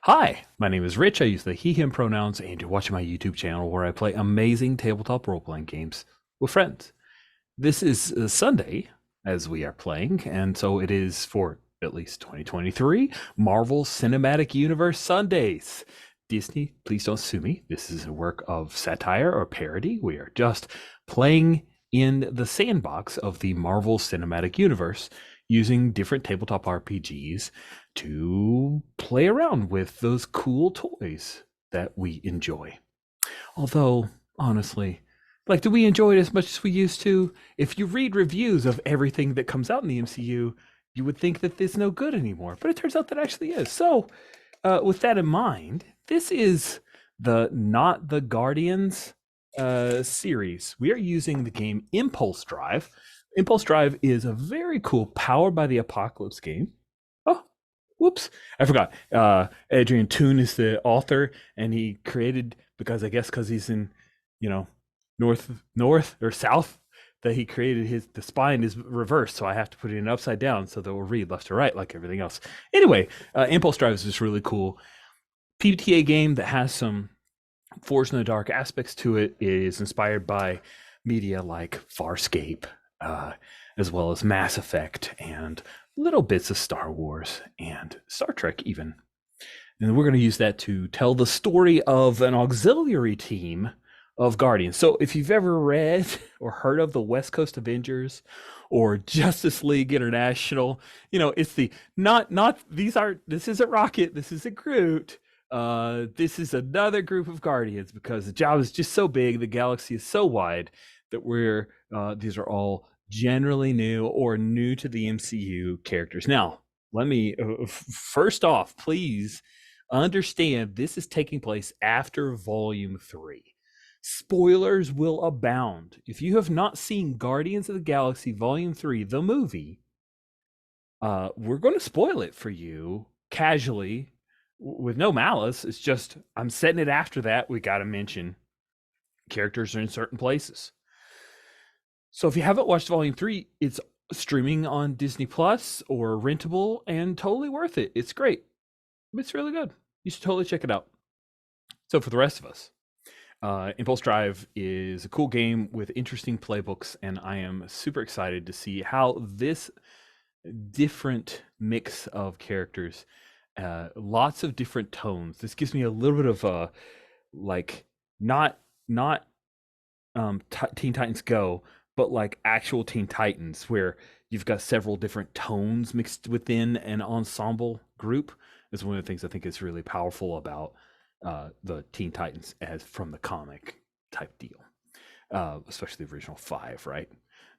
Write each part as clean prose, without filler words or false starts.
Hi, my name is Rich. I use the he, him pronouns, and you're watching my YouTube channel where I play amazing tabletop role playing games with friends. This is Sunday as we are playing, and so it is for at least 2023 Marvel Cinematic Universe Sundays. Disney, please don't sue me. This is a work of satire or parody. We are just playing in the sandbox of the Marvel Cinematic Universe using different tabletop RPGs to play around with those cool toys that we enjoy. Although, honestly, like, do we enjoy it as much as we used to? If you read reviews of everything that comes out in the MCU, you would think that it's no good anymore, but it turns out that actually is. So, with that in mind, this is the Not the Guardians series. We are using the game Impulse Drive. Impulse Drive is a very cool Powered by the Apocalypse game. Oh, whoops, I forgot. Adrian Toon is the author, and he created, because he's in, you know, north or south, that he created the spine is reversed, so I have to put it in upside down so that we'll read left to right like everything else. Anyway, Impulse Drive is just really cool PBTA game that has some Forged in the Dark aspects to it. It is inspired by media like Farscape, uh, as well as Mass Effect and little bits of Star Wars and Star Trek even. And we're going to use that to tell the story of an auxiliary team of Guardians. So if you've ever read or heard of the West Coast Avengers or Justice League International, it's the not these aren't this isn't Rocket, this isn't Groot. This is another group of Guardians because the job is just so big, the galaxy is so wide that these are all generally new or new to the MCU characters. Now, let me first off, please understand this is taking place after Volume 3. Spoilers will abound. If you have not seen Guardians of the Galaxy Volume 3, the movie, we're going to spoil it for you casually with no malice. It's just I'm setting it after that. We got to mention characters are in certain places. So if you haven't watched Volume 3, it's streaming on Disney Plus or rentable and totally worth it. It's great. It's really good. You should totally check it out. So for the rest of us, Impulse Drive is a cool game with interesting playbooks, and I am super excited to see how this different mix of characters, lots of different tones. This gives me a little bit of like not Teen Titans Go, but like actual Teen Titans, where you've got several different tones mixed within an ensemble group. Is one of the things I think is really powerful about the Teen Titans as from the comic type deal, especially the original 5, right?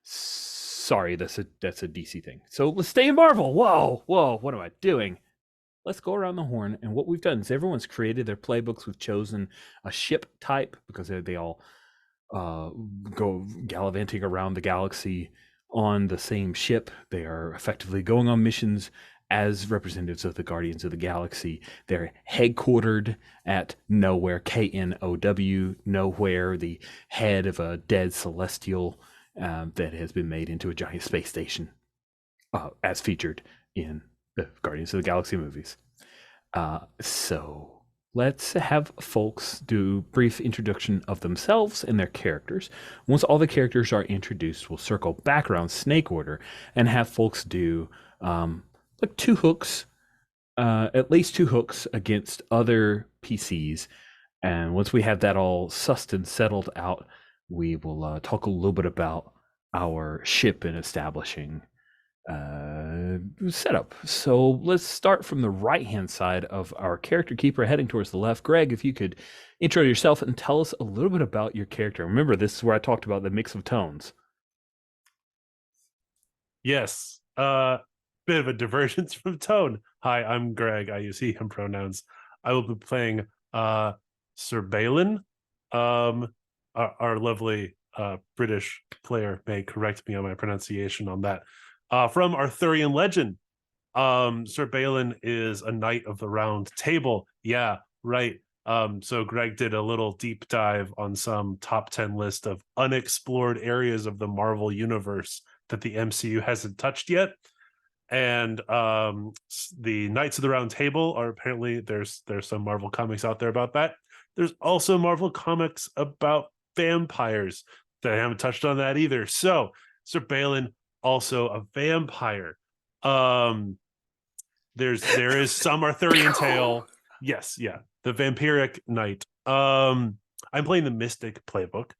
Sorry, that's a DC thing. So let's stay in Marvel. Whoa, what am I doing? Let's go around the horn. And what we've done is everyone's created their playbooks. We've chosen a ship type because they all go gallivanting around the galaxy on the same ship. They are effectively going on missions as representatives of the Guardians of the Galaxy. They're headquartered at Nowhere, KNOW, Nowhere, the head of a dead celestial that has been made into a giant space station, as featured in the Guardians of the Galaxy movies. So let's have folks do brief introduction of themselves and their characters. Once all the characters are introduced, we'll circle back around snake order and have folks do like at least two hooks against other PCs. And once we have that all sussed and settled out, we will talk a little bit about our ship and establishing setup. So let's start from the right-hand side of our character keeper, heading towards the left. Greg, if you could intro yourself and tell us a little bit about your character. Remember, this is where I talked about the mix of tones. Yes. Bit of a divergence from tone. Hi, I'm Greg. I use he, him pronouns. I will be playing Sir Balin. Our lovely British player may correct me on my pronunciation on that. From Arthurian legend. Sir Balin is a knight of the round table. Yeah, right. So Greg did a little deep dive on some top 10 list of unexplored areas of the Marvel universe that the MCU hasn't touched yet. And the Knights of the Round Table are apparently there's some Marvel comics out there about that. There's also Marvel comics about vampires that I haven't touched on that either. So Sir Balin, also a vampire. Um, there is some Arthurian tale. Yes, yeah, the vampiric knight. I'm playing the Mystic playbook.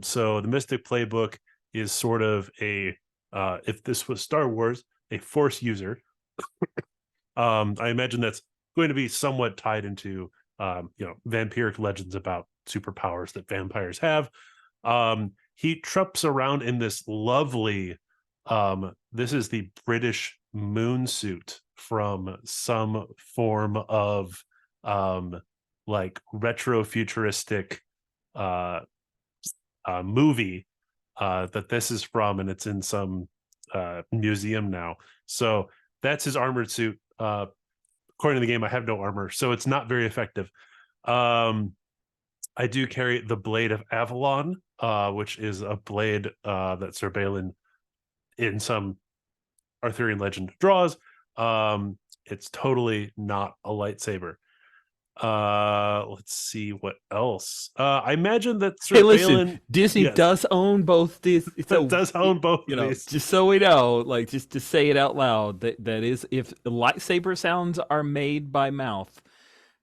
So the Mystic playbook is sort of a if this was Star Wars, a Force user. I imagine that's going to be somewhat tied into vampiric legends about superpowers that vampires have. He trops around in this lovely this is the British moon suit from some form of like retro futuristic uh, movie that this is from, and it's in some museum now. So that's his armored suit. According to the game, I have no armor, so it's not very effective. I do carry the Blade of Avalon, which is a blade that Sir Balin in some Arthurian legend draws. It's totally not a lightsaber. Let's see what else. I imagine that Hey, Sir listen, Balin, Disney yes, does own both these. So does own both of these. just so we know, like just to say it out loud, that is, if lightsaber sounds are made by mouth,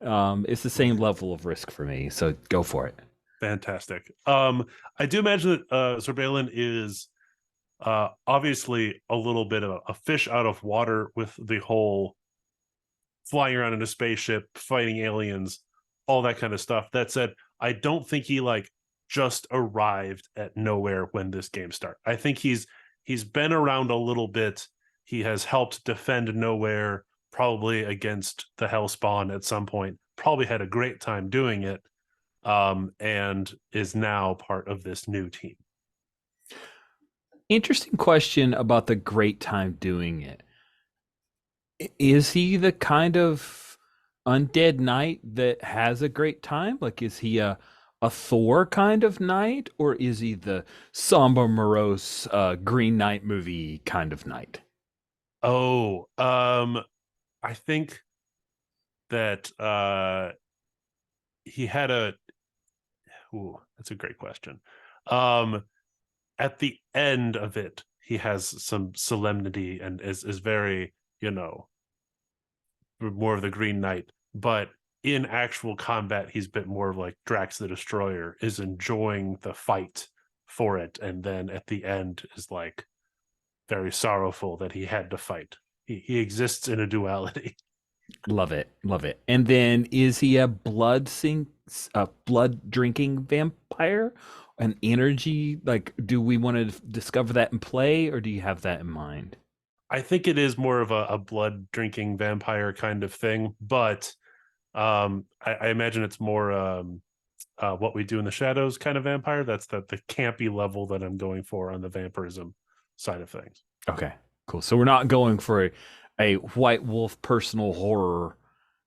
it's the same level of risk for me. So go for it. Fantastic. I do imagine that Sir Balin is obviously a little bit of a fish out of water with the whole flying around in a spaceship, fighting aliens, all that kind of stuff. That said, I don't think he like just arrived at nowhere when this game started. I think he's been around a little bit. He has helped defend Nowhere, probably against the Hellspawn at some point. Probably had a great time doing it, and is now part of this new team. Interesting question about the great time doing it. Is he the kind of undead knight that has a great time? Like, is he a Thor kind of knight, or is he the somber, morose Green Knight movie kind of knight? Oh, I think that he had a. Ooh, that's a great question. Um, at the end of it, he has some solemnity and is very, more of the Green Knight. But in actual combat, he's a bit more of like Drax the Destroyer, is enjoying the fight for it, and then at the end is like very sorrowful that he had to fight. He exists in a duality. Love it, love it. And then is he a blood drinking vampire? An energy? Like, do we want to discover that in play, or do you have that in mind? I think it is more of a blood drinking vampire kind of thing, but I imagine it's more What We Do in the Shadows kind of vampire. That's the campy level that I'm going for on the vampirism side of things. Okay, cool. So we're not going for a White Wolf personal horror.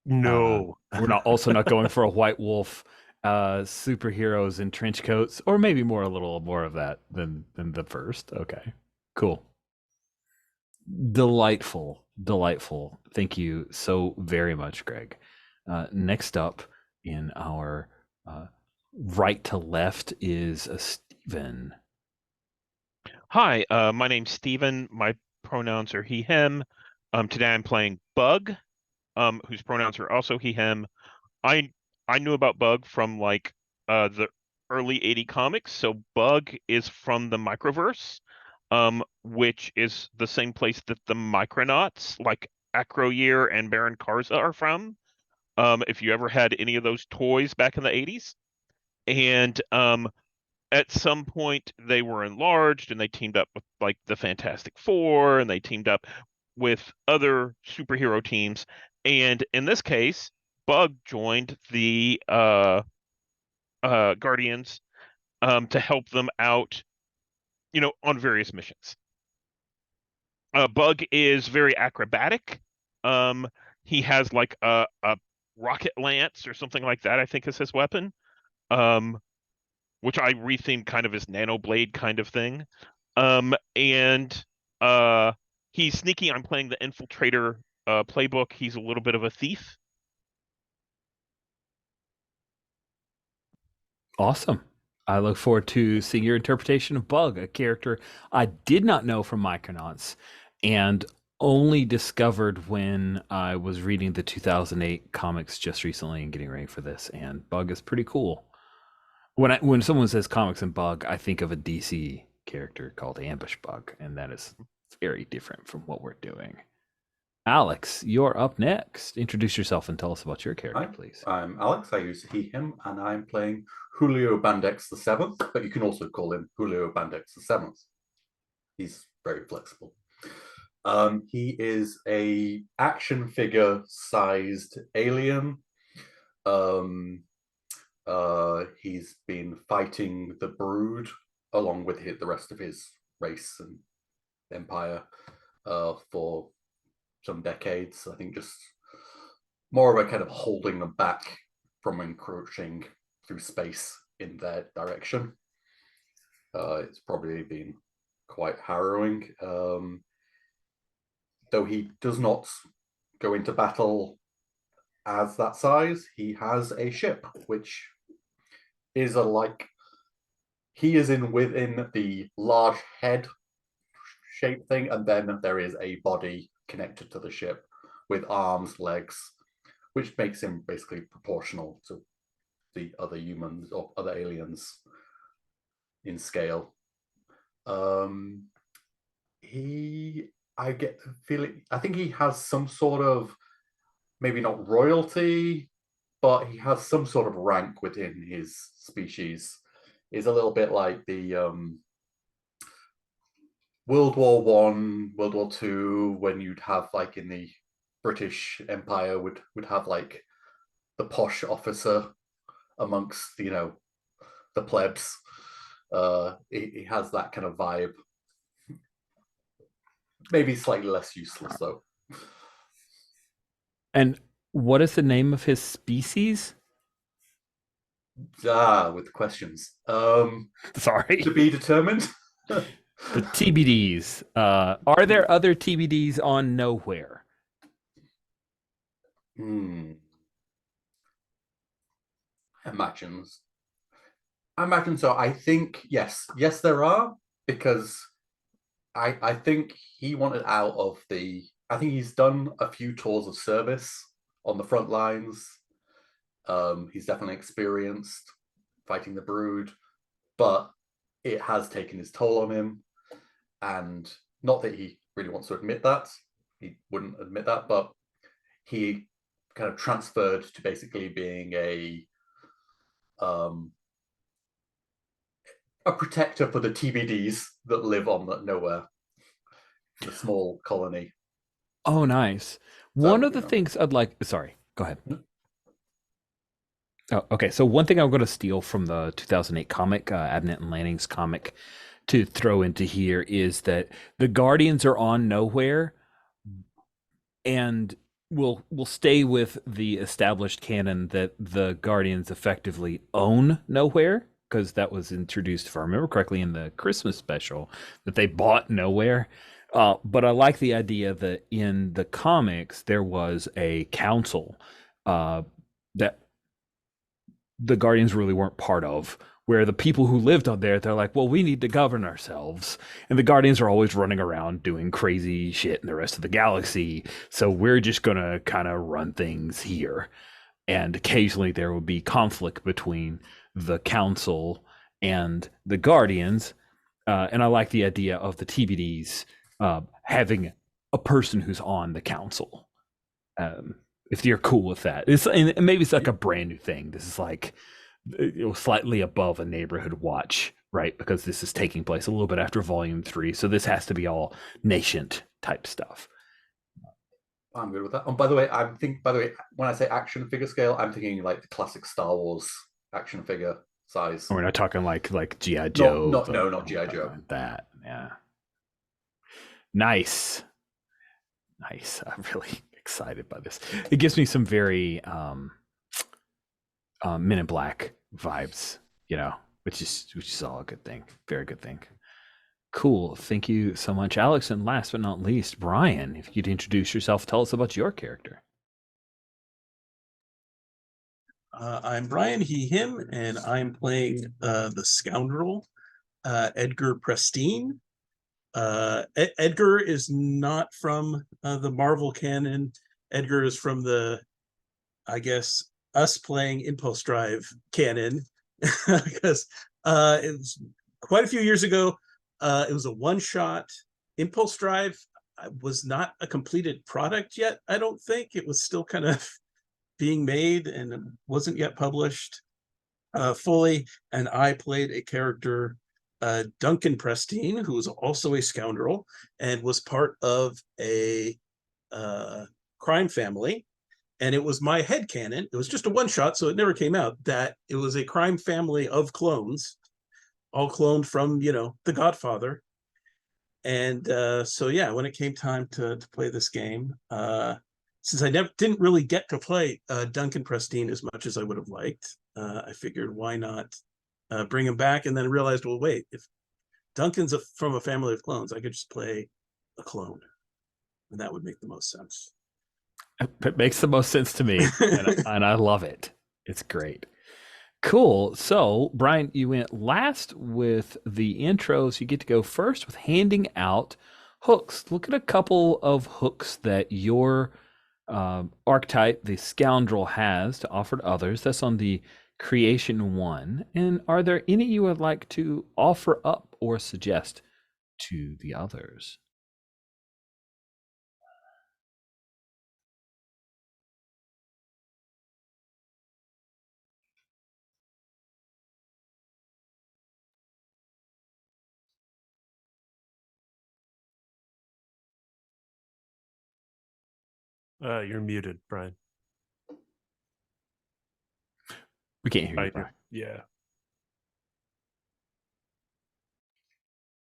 No. We're not also not going for a White Wolf superheroes in trench coats, or maybe more a little more of that than the first. Okay, cool. Delightful, delightful. Thank you so very much, Greg. Next up in our right to left is Stephen. Hi, my name's Steven. My pronouns are he, him. Today I'm playing Bug, whose pronouns are also he, him. I I knew about Bug from like the early 80 comics. So Bug is from the Microverse, which is the same place that the Micronauts, like Acroyear and Baron Karza are from. If you ever had any of those toys back in the 80s. And at some point they were enlarged and they teamed up with like the Fantastic Four and they teamed up with other superhero teams. And in this case, Bug joined the Guardians to help them out, on various missions. Bug is very acrobatic. He has like a rocket lance or something like that, I think is his weapon. Um, which I rethemed kind of as nano blade kind of thing. And uh He's sneaky. I'm playing the infiltrator playbook. He's a little bit of a thief. Awesome. I look forward to seeing your interpretation of Bug, a character I did not know from Micronauts and only discovered when I was reading the 2008 comics just recently and getting ready for this. And Bug is pretty cool. When someone says comics and Bug, I think of a DC character called Ambush Bug, and that is very different from what we're doing. Alex, you're up next. Introduce yourself and tell us about your character, Hi, please. I'm Alex. I use he, him, and I'm playing Julio Bandex the Seventh, but you can also call him Julio Bandex the Seventh. He's very flexible. He is a action figure sized alien. He's been fighting the Brood along with the rest of his race and empire for some decades. I think just more of a kind of holding them back from encroaching through space in their direction. It's probably been quite harrowing. Though he does not go into battle as that size, he has a ship, which is he is within the large head shape thing, and then there is a body connected to the ship with arms, legs, which makes him basically proportional to the other humans or other aliens in scale. I get the feeling, I think he has some sort of, maybe not royalty, but he has some sort of rank within his species. Is a little bit like the World War One, World War Two, when you'd have like in the British Empire would have like the posh officer amongst the plebs. He has that kind of vibe. Maybe slightly less useless though. And what is the name of his species? With questions. Sorry. To be determined. The TBDs. Are there other TBDs on Nowhere? Imagine so. I think yes, there are, because I think he wanted out of the. I think he's done a few tours of service on the front lines. He's definitely experienced fighting the Brood, but it has taken its toll on him. And not that he really wants to admit that, he wouldn't admit that, but he kind of transferred to basically being a protector for the TBDs that live on Nowhere, the small colony. Oh, nice. One of the things I'd like. Sorry, go ahead. Oh, okay. So one thing I'm going to steal from the 2008 comic, Abnett and Lanning's comic, to throw into here is that the Guardians are on Nowhere, and we'll stay with the established canon that the Guardians effectively own Nowhere, because that was introduced, if I remember correctly, in the Christmas special, that they bought Nowhere. But I like the idea that in the comics there was a council that the Guardians really weren't part of, where the people who lived on there, they're like, well, we need to govern ourselves. And the Guardians are always running around doing crazy shit in the rest of the galaxy. So we're just going to kind of run things here. And occasionally there will be conflict between the council and the Guardians. And I like the idea of the TBDs having a person who's on the council. If you're cool with that, and maybe it's like a brand new thing. This is like slightly above a neighborhood watch, right? Because this is taking place a little bit after Volume 3, so this has to be all nascent type stuff. I'm good with that. And by the way, when I say action figure scale, I'm thinking like the classic Star Wars action figure size. We're not talking like G.I. Joe. Not G.I. Joe. Like that, yeah. Nice. I'm really excited by this. It gives me some very Men in Black vibes, which is all a good thing. Very good thing. Cool. Thank you so much, Alex. And last but not least, Brian, if you'd introduce yourself, tell us about your character. I'm Brian, he, him, and I'm playing the scoundrel, Edgar Prestine. Edgar is not from the Marvel canon. Edgar is from the, I guess, us playing Impulse Drive canon, because it was quite a few years ago. It was a one-shot. Impulse Drive was not a completed product yet, I don't think. It was still kind of being made and wasn't yet published fully. And I played a character, Duncan Prestine, who was also a scoundrel and was part of a crime family. And it was my headcanon. It was just a one-shot, so it never came out, that it was a crime family of clones, all cloned from, The Godfather. And so, yeah, when it came time to play this game, since I didn't really get to play Duncan Prestine as much as I would have liked, I figured why not bring him back, and then realized, well, wait, if Duncan's from a family of clones, I could just play a clone, and that would make the most sense. It makes the most sense to me, and I love it. It's great. Cool. So, Brian, you went last with the intros. You get to go first with handing out hooks. Look at a couple of hooks that your archetype, the scoundrel, has to offer to others. That's on the creation one. And are there any you would like to offer up or suggest to the others? You're muted, Brian. We can't hear you, Right. Brian. Yeah.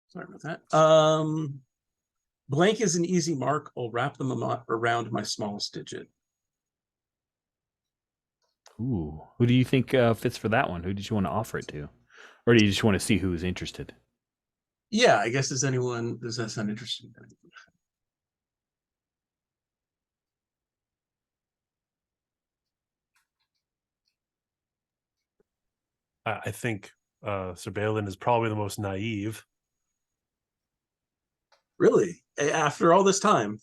Sorry about that. Blank is an easy mark. I'll wrap them around my smallest digit. Ooh. Who do you think fits for that one? Who did you want to offer it to? Or do you just want to see who's interested? Yeah, I guess, does that sound interesting? I think Sir Balin is probably the most naive. Really? After all this time?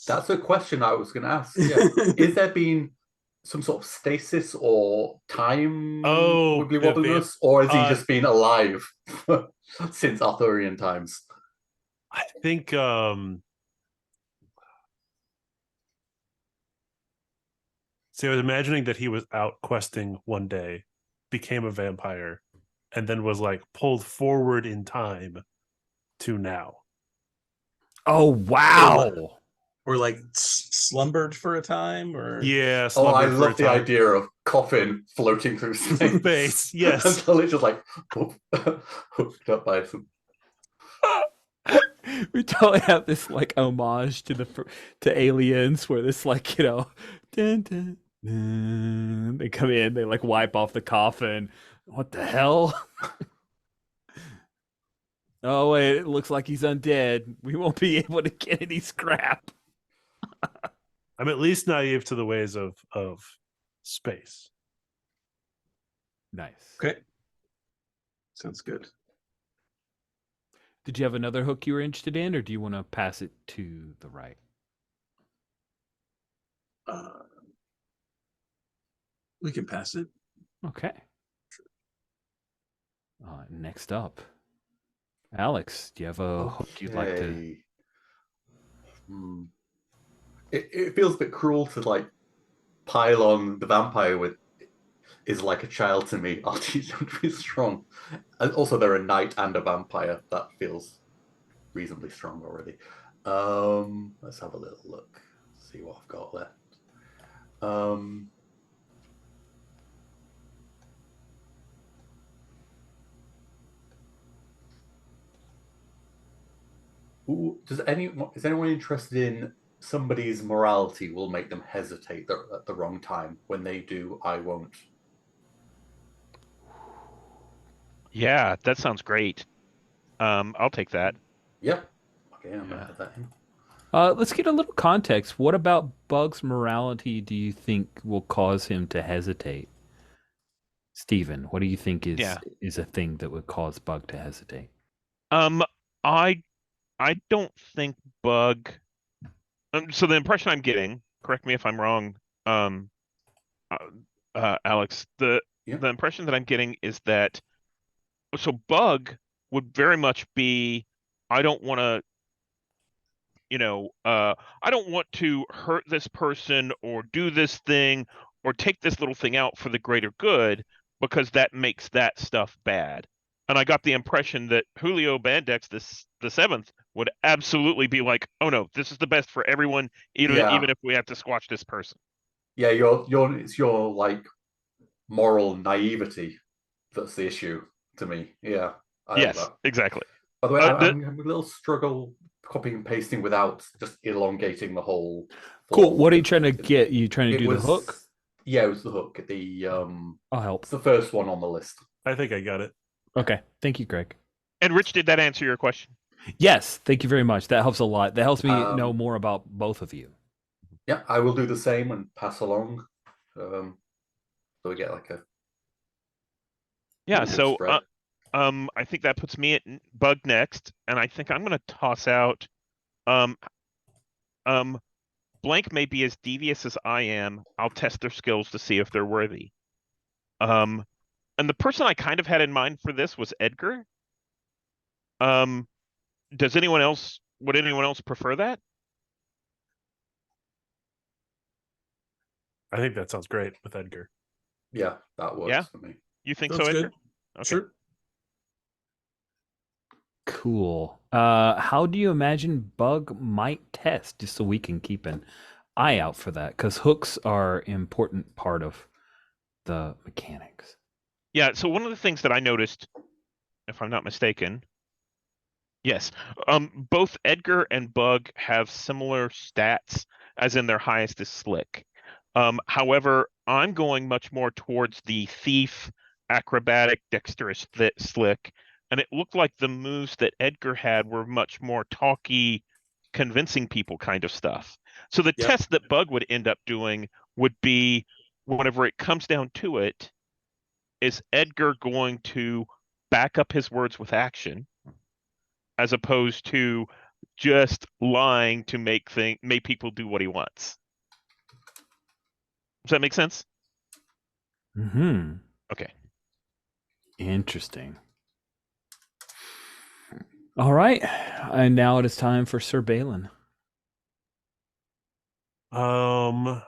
That's a question I was going to ask. Yeah. Is there been some sort of stasis or time wibbly wobbliness, or has he just been alive since Arthurian times? I think see, I was imagining that he was out questing one day, became a vampire, and then was like pulled forward in time to now. Oh, wow. Or like slumbered for a time, or yeah. Oh, I love the idea of coffin floating through space. Yes, until it's just like hooked up by some. We totally have this like homage to Aliens, where this like dun, dun, dun, they come in, they like wipe off the coffin. What the hell? Oh wait, it looks like he's undead. We won't be able to get any scrap. I'm at least naive to the ways of space. Nice. okay, sounds good. Did you have another hook you were interested in, or do you want to pass it to the right? We can pass it. Okay. Next up, Alex, do you have a hook you'd like to? It feels a bit cruel to like pile on the vampire with is like a child to me. I'll teach them to be strong. And also, they're a knight and a vampire. That feels reasonably strong already. Let's have a little look. See what I've got left. Ooh, is anyone interested in somebody's morality will make them hesitate at the wrong time? When they do, I won't. Yeah, that sounds great. I'll take that. Yep. Okay, I'm gonna Yeah. add that in. Let's get a little context. What about Bug's morality do you think will cause him to hesitate? Stephen, what do you think Yeah. is a thing that would cause Bug to hesitate? Um, I I don't think Bug. So the impression I'm getting, correct me if I'm wrong, um, uh, Alex, Yeah. the impression that I'm getting is that so Bug would very much be, I don't want to, I don't want to hurt this person or do this thing or take this little thing out for the greater good because that makes that stuff bad. And I got the impression that Julio Bandex, the seventh, would absolutely be like, "Oh no, this is the best for everyone, even Yeah. if we have to squash this person." Yeah, it's your like moral naivety that's the issue to me. Yeah, I like Yes, that. exactly. By the way, Uh, the, I'm having a little struggle copying and pasting without just elongating the whole Cool. form. What are you trying to get? You trying to It do was the hook? Yeah, it was the hook. I'll help. It's the first one on the list. I think I got it. Okay. Thank you, Greg. and Rich, did that answer your question? Yes, thank you very much. That helps a lot. That helps me know Um, more about both of you. Yeah, I will do the same and pass along. So we get like a Yeah. pretty good So, spread. I think that puts me at Bug next, and I think I'm going to toss out. Um, um, Blank may be as devious as I am. I'll test their skills to see if they're worthy. And the person I kind of had in mind for this was Edgar. Um, would anyone else prefer that? I think that sounds great with Edgar. Yeah, that works Yeah? for me. You think Sounds so, good. Edgar? Okay. Sure. Cool. How do you imagine Bug might test, just so we can keep an eye out for that? Because hooks are an important part of the mechanics. Yeah, so one of the things that I noticed, if I'm not mistaken, yes, both Edgar and Bug have similar stats, as in their highest is Slick. However, I'm going much more towards the thief, acrobatic, dexterous Slick, and it looked like the moves that Edgar had were much more talky, convincing people kind of stuff. So the Yep. test that Bug would end up doing would be, whenever it comes down to it, is Edgar going to back up his words with action as opposed to just lying to make people do what he wants? Does that make sense? Hmm. Okay. Interesting. All right, and now it is time for Sir Balin. Um,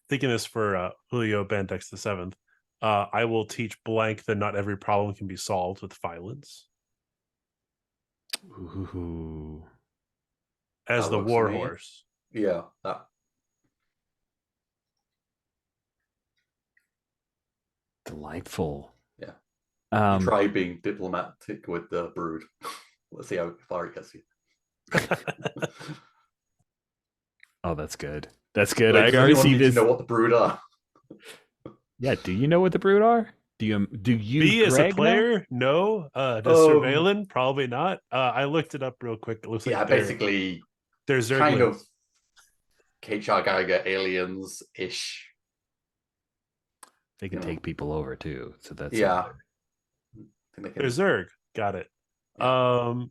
thinking this for Julio Bandex the seventh. I will teach Blank that not every problem can be solved with violence Ooh. as That the works for me. warhorse. Yeah, that Delightful. Yeah. Um, try being diplomatic with the brood. Let's see how far it gets you. oh, that's good. That's good. Like, I does already anyone see need this. to know what the brood are? Yeah. Do you know what the brood are? Do you, Me as a Greg, know? player, no. Does Surveillance? Probably not. I looked it up real quick. It looks Yeah, like basically they're kind Zerglings. of K.H.R. Geiger aliens-ish. They can take people over too. So that's Yeah. another. I think they They're can... Zerg. Got it. Yeah.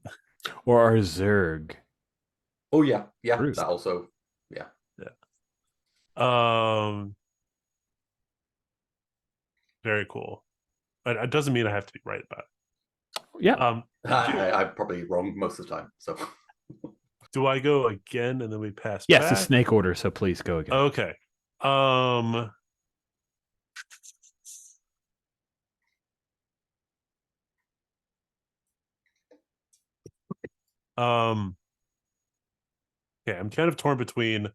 Or are Zerg. Oh yeah, yeah. Bruce. That also, yeah. Very cool. But it doesn't mean I have to be right about Yeah. it. I'm probably wrong most of the time. So Do I go again and then we pass Yes, back? a snake order. So please go again. Okay. Okay, I'm kind of torn between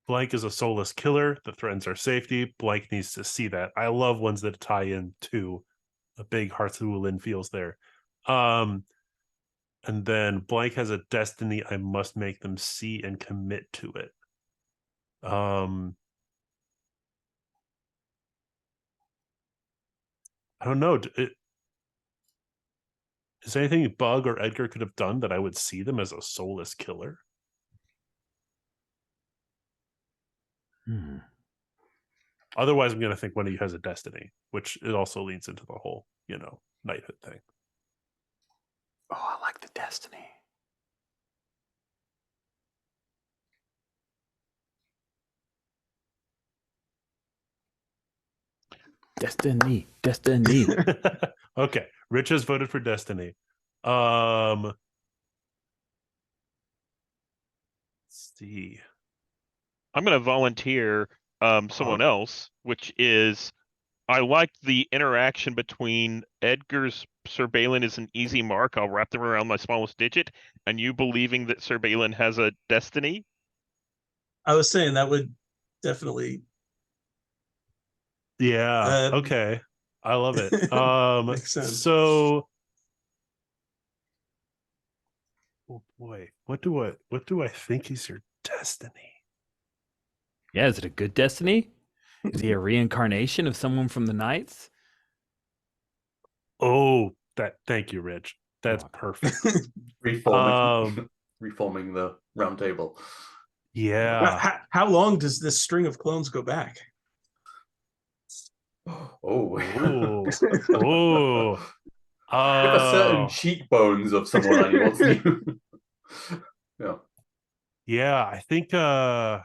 Blank is a soulless killer that threatens our safety. Blank needs to see that. I love ones that tie in to a big Hearts of Wulin feels there. And then blank has a destiny. I must make them see and commit to it. I don't know. Is there anything Bug or Edgar could have done that I would see them as a soulless killer? Otherwise, I'm going to think one of you has a destiny, which it also leads into the whole, knighthood thing. Oh, I like the destiny. Destiny. Okay, Rich has voted for destiny. Let's see. I'm going to volunteer someone else, which is I like the interaction between Edgar's Sir Balin is an easy mark. I'll wrap them around my smallest digit, and you believing that Sir Balin has a destiny. I was saying that would definitely. Yeah. Okay. I love it. Makes sense. So, oh boy, what do I think is your destiny? Yeah, is it a good destiny? Is he a reincarnation of someone from the Knights? Oh, thank you, Rich. That's welcome. perfect. Reforming the round table. Yeah. How long does this string of clones go back? Oh. Oh. If a certain cheekbones of someone I knew once knew. Yeah. Yeah, I think I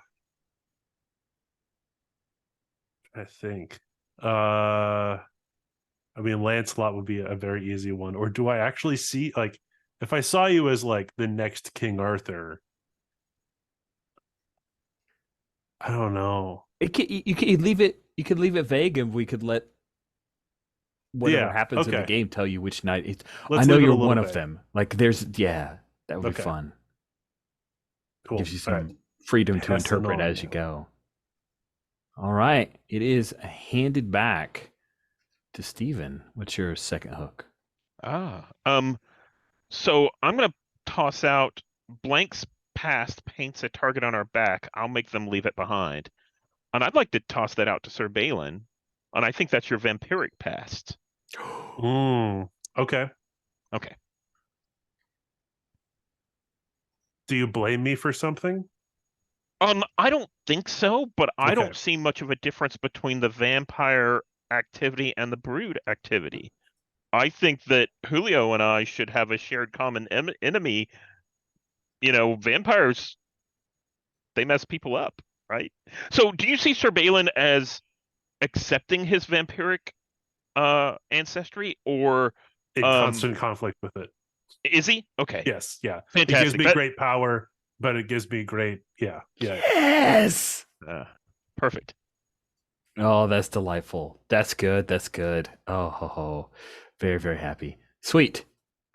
mean Lancelot would be a very easy one. Or do I actually see, like, if I saw you as like the next King Arthur? I don't know. You could leave it vague, and we could let whatever happens in the game tell you which knight it's. Let's I know leave it a you're little one of vague. them. Like that would be fun. Cool. Gives you All some right. freedom to Passing interpret on as you now. go. All right, it is handed back to Steven. What's your second hook? So I'm gonna toss out blank's past paints a target on our back. I'll make them leave it behind. And I'd like to toss that out to Sir Balin. And I think that's your vampiric past. Okay. Okay. Do you blame me for something? I don't think so, but I Okay. don't see much of a difference between the vampire activity and the brood activity. I think that Julio and I should have a shared common enemy. Vampires, they mess people up, right? So do you see Sir Balin as accepting his vampiric ancestry, or In constant conflict with it. is he? Okay. Yes, yeah. Fantastic. It gives me great power, but it gives me great Yes. Perfect. Oh, that's delightful. That's good. Oh, very, very happy. Sweet.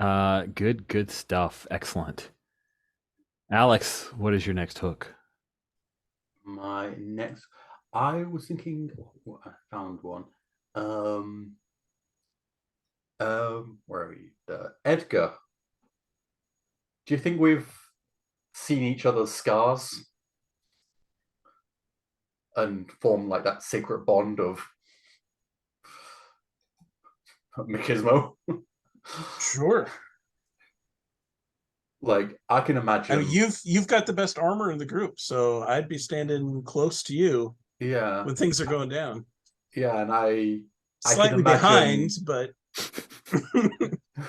Good stuff. Excellent. Alex, what is your next hook? My next, I was thinking, I found one. Where are you? Edgar. Do you think we've seen each other's scars and formed like that secret bond of machismo? Sure. Like I can imagine. I mean, you've got the best armor in the group, so I'd be standing close to you. Yeah. When things are going down. Yeah, and I slightly can imagine, behind, but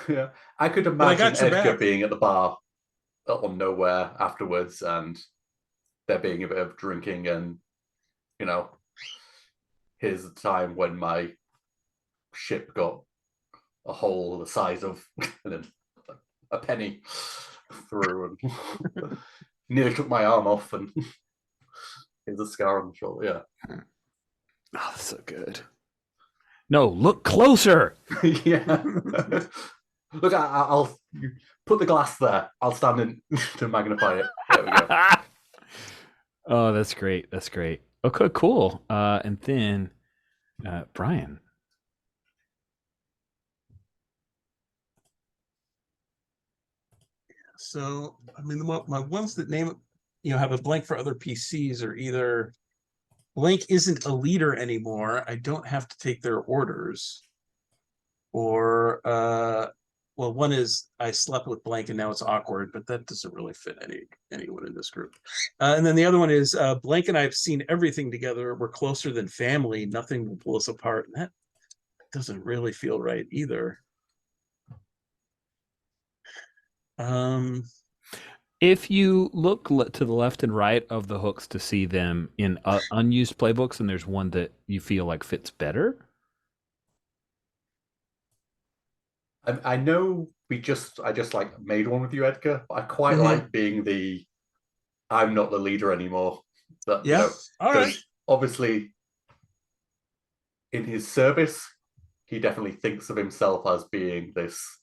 yeah, I could imagine Edgar being at the bar on Nowhere afterwards, and there being a bit of drinking, and here's the time when my ship got a hole the size of a penny through and nearly took my arm off, and here's a scar on the shoulder. Yeah. Oh, that's so good. No, look closer. Yeah. Look, I'll put the glass there. I'll stand in to magnify it. There we go. Oh, that's great. That's great. Okay, cool. And then Brian. So, I mean, my ones that have a blank for other PCs are either blank isn't a leader anymore. I don't have to take their orders. Or, well, one is I slept with blank and now it's awkward, but that doesn't really fit anyone in this group. And then the other one is blank and I've seen everything together. We're closer than family. Nothing will pull us apart. And that doesn't really feel right either. If you look to the left and right of the hooks to see them in unused playbooks, and there's one that you feel like fits better. I know I just like made one with you, Edgar. But I quite Mhm. like being I'm not the leader anymore. That, Yeah. All right. obviously, in his service, he definitely thinks of himself as being this.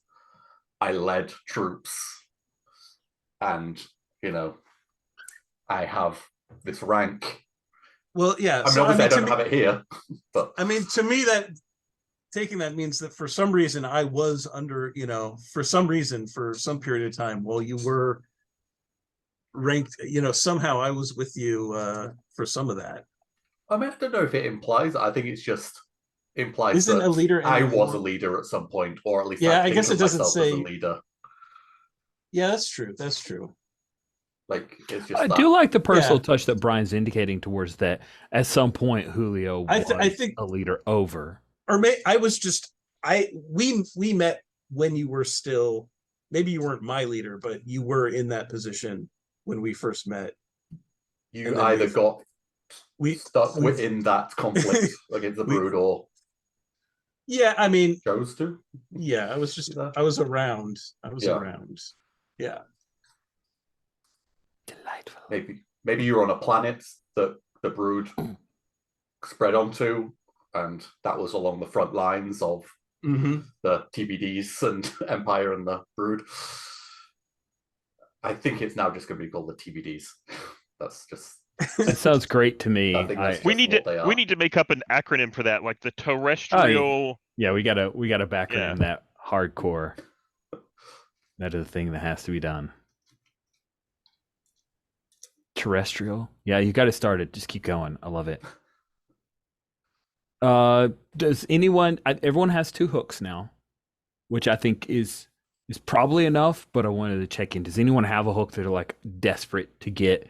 I led troops, and I have this rank. Well, yeah. I mean, obviously, I don't have it here, but I mean, to me, taking that means that for some reason I was under, for some reason, for some period of time, while you were ranked, somehow I was with you for some of that. I mean, I don't know if it implies. I think it's just implies Isn't that a leader I was anymore. a leader at some point, or at least Yeah, I I guess think it of doesn't myself as a say. leader. Yeah, that's true. That's true. Like, it's just I that. do like the personal Yeah. touch that Brian's indicating towards that. At some point, Julio was I think, a leader over. or I was just we met when you were still, maybe you weren't my leader, but you were in that position when we first met. You either got stuck we've- in that conflict against the Brood, or yeah, I mean, chose to. yeah, I was around. I was around. Yeah. Delightful. Maybe you were on a planet that the Brood spread onto, and that was along the front lines of the TBDs and Empire and the Brood. I think it's now just going to be called the TBDs. That's just. That sounds great to me. We need to make up an acronym for that, like the terrestrial. Yeah, we gotta background that hardcore. That is a thing that has to be done. Terrestrial. Yeah, you got to start it. Just keep going. I love it. Does anyone? Everyone has 2 hooks now, which I think is probably enough. But I wanted to check in. Does anyone have a hook that are like desperate to get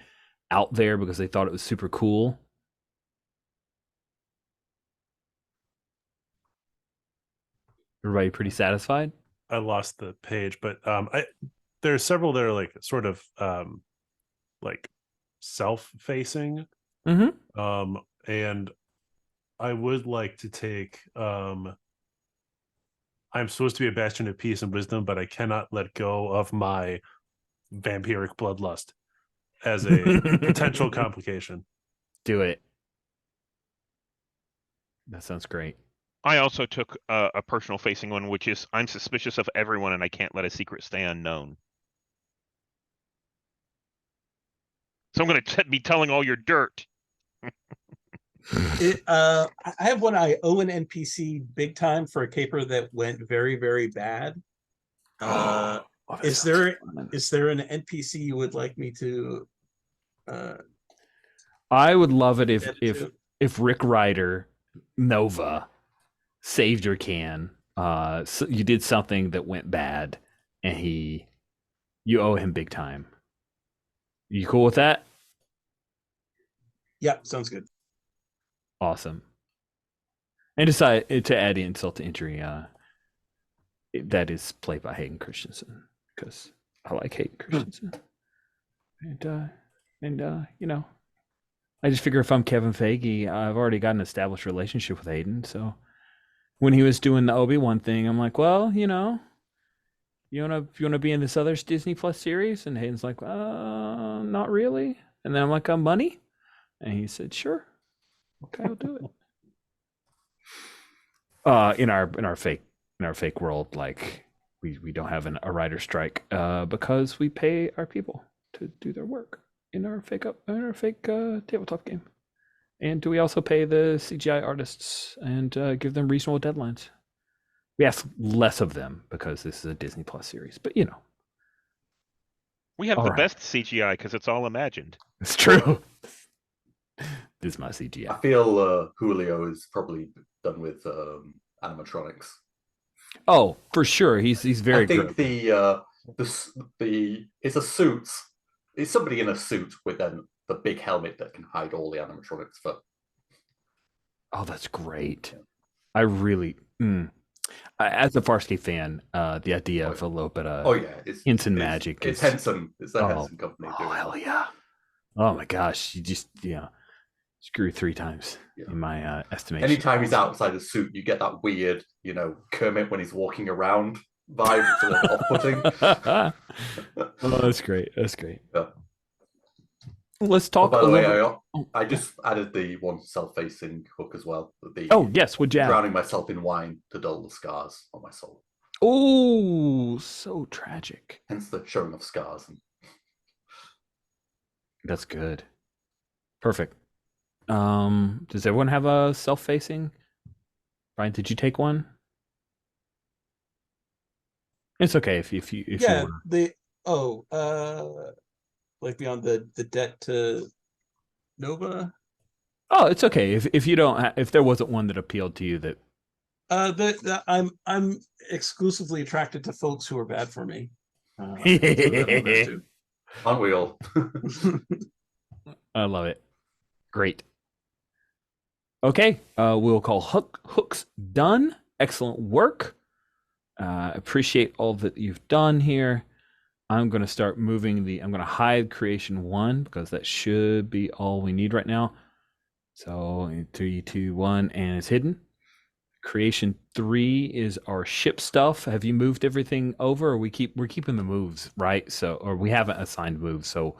out there because they thought it was super cool? Everybody pretty satisfied? I lost the page, but there are several that are like sort of like self-facing. And I would like to take I'm supposed to be a bastion of peace and wisdom, but I cannot let go of my vampiric bloodlust as a potential complication. Do it. That sounds great. I also took a personal facing one, which is I'm suspicious of everyone and I can't let a secret stay unknown. So I'm going to be telling all your dirt. I have one. I owe an NPC big time for a caper that went very, very bad. Is there an NPC you would like me to? I would love it if Rick Ryder Nova saved your can. So you did something that went bad, and you owe him big time. You cool with that? Yeah, sounds good. Awesome. And to add insult to injury, that is played by Hayden Christensen because I like Hayden Christensen, and I just figure if I'm Kevin Feige, I've already got an established relationship with Hayden. So when he was doing the Obi-Wan thing, I'm like, well, you wanna be in this other Disney Plus series? And Hayden's like, not really. And then I'm like, money? And he said, sure. Okay, I'll do it. In our fake world, like we don't have a writer strike because we pay our people to do their work in our fake tabletop game. And do we also pay the CGI artists and give them reasonable deadlines? We ask less of them because this is a Disney Plus series, but We have All the right. best CGI because it's all imagined. It's true. This is my CGI. I feel Julio is probably done with animatronics. Oh, for sure. He's very I think good. the it's a suit. It's somebody in a suit with then the big helmet that can hide all the animatronics for. Oh, that's great. Yeah. I really, as a Farscape fan, the idea of a little bit of Oh yeah, it's hints and magic It's is Henson. It's the Henson company oh doing hell that. yeah. Oh my gosh, you just screw 3 times Yeah. in my estimation. Anytime he's outside a suit, you get that weird, Kermit when he's walking around vibe, sort of off-putting. Oh, that's great. That's great. Yeah. Let's talk by a the way, little. I just added the one self-facing hook as well. Oh yes, would you add? Drowning myself in wine to dull the scars on my soul. Oh, so tragic. Hence the showing of scars. That's good. Perfect. Does everyone have a self-facing? Brian, did you take one? It's okay if you Yeah, wanna... like beyond the debt to Nova. Oh, it's okay if you don't if there wasn't one that appealed to you that. I'm exclusively attracted to folks who are bad for me. Throw that one there too. Aren't we all? I love it. Great. Okay, we'll call hooks done. Excellent work. Appreciate all that you've done here. I'm going to start moving I'm going to hide creation 1 because that should be all we need right now. So 3, 2, 1, and it's hidden. Creation 3 is our ship stuff. Have you moved everything over? Or we're keeping the moves, right? So, or we haven't assigned moves. So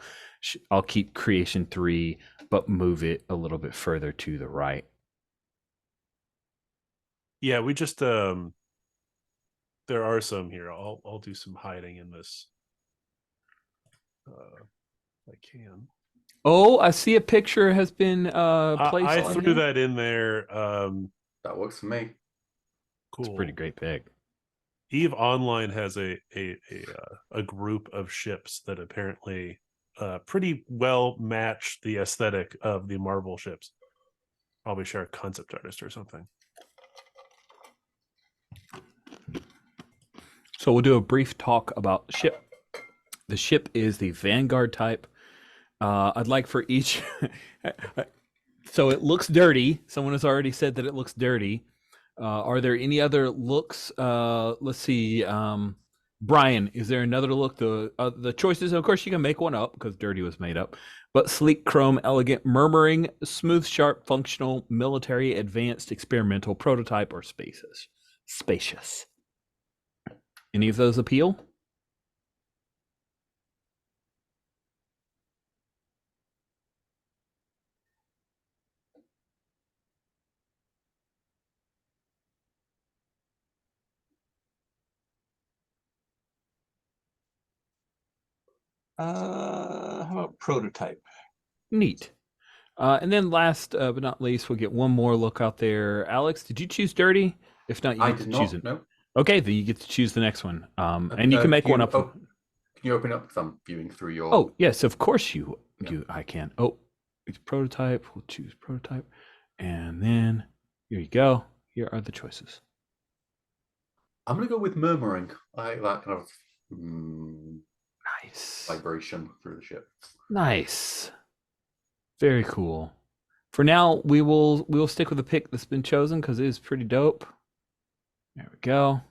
I'll keep creation 3, but move it a little bit further to the right. Yeah, we just there are some here. I'll do some hiding in this. If I can. Oh, I see a picture has been placed. I threw that in there. That works for me. Cool. It's a pretty great pick. EVE Online has a group of ships that apparently pretty well match the aesthetic of the Marvel ships. Probably share a concept artist or something. So we'll do a brief talk about the ship. The ship is the Vanguard type. I'd like for each... So it looks dirty. Someone has already said that it looks dirty. Are there any other looks? Let's see. Brian, is there another look? The choices, of course, you can make one up because dirty was made up. But sleek, chrome, elegant, murmuring, smooth, sharp, functional, military, advanced, experimental, prototype, or spacious. Any of those appeal? How about prototype? Neat. And then last but not least, we'll get one more look out there. Alex, did you choose dirty? If not, you get to choose it. No. Okay, then you get to choose the next one. And you can make one up. Can you open up? Because I'm viewing through your. Oh yes, of course I can. Oh, it's prototype. We'll choose prototype, and then here you go. Here are the choices. I'm gonna go with murmuring. I like that kind of Nice vibration through the ship. Nice. Very cool. For now, we will stick with the pick that's been chosen because it is pretty dope. There we go.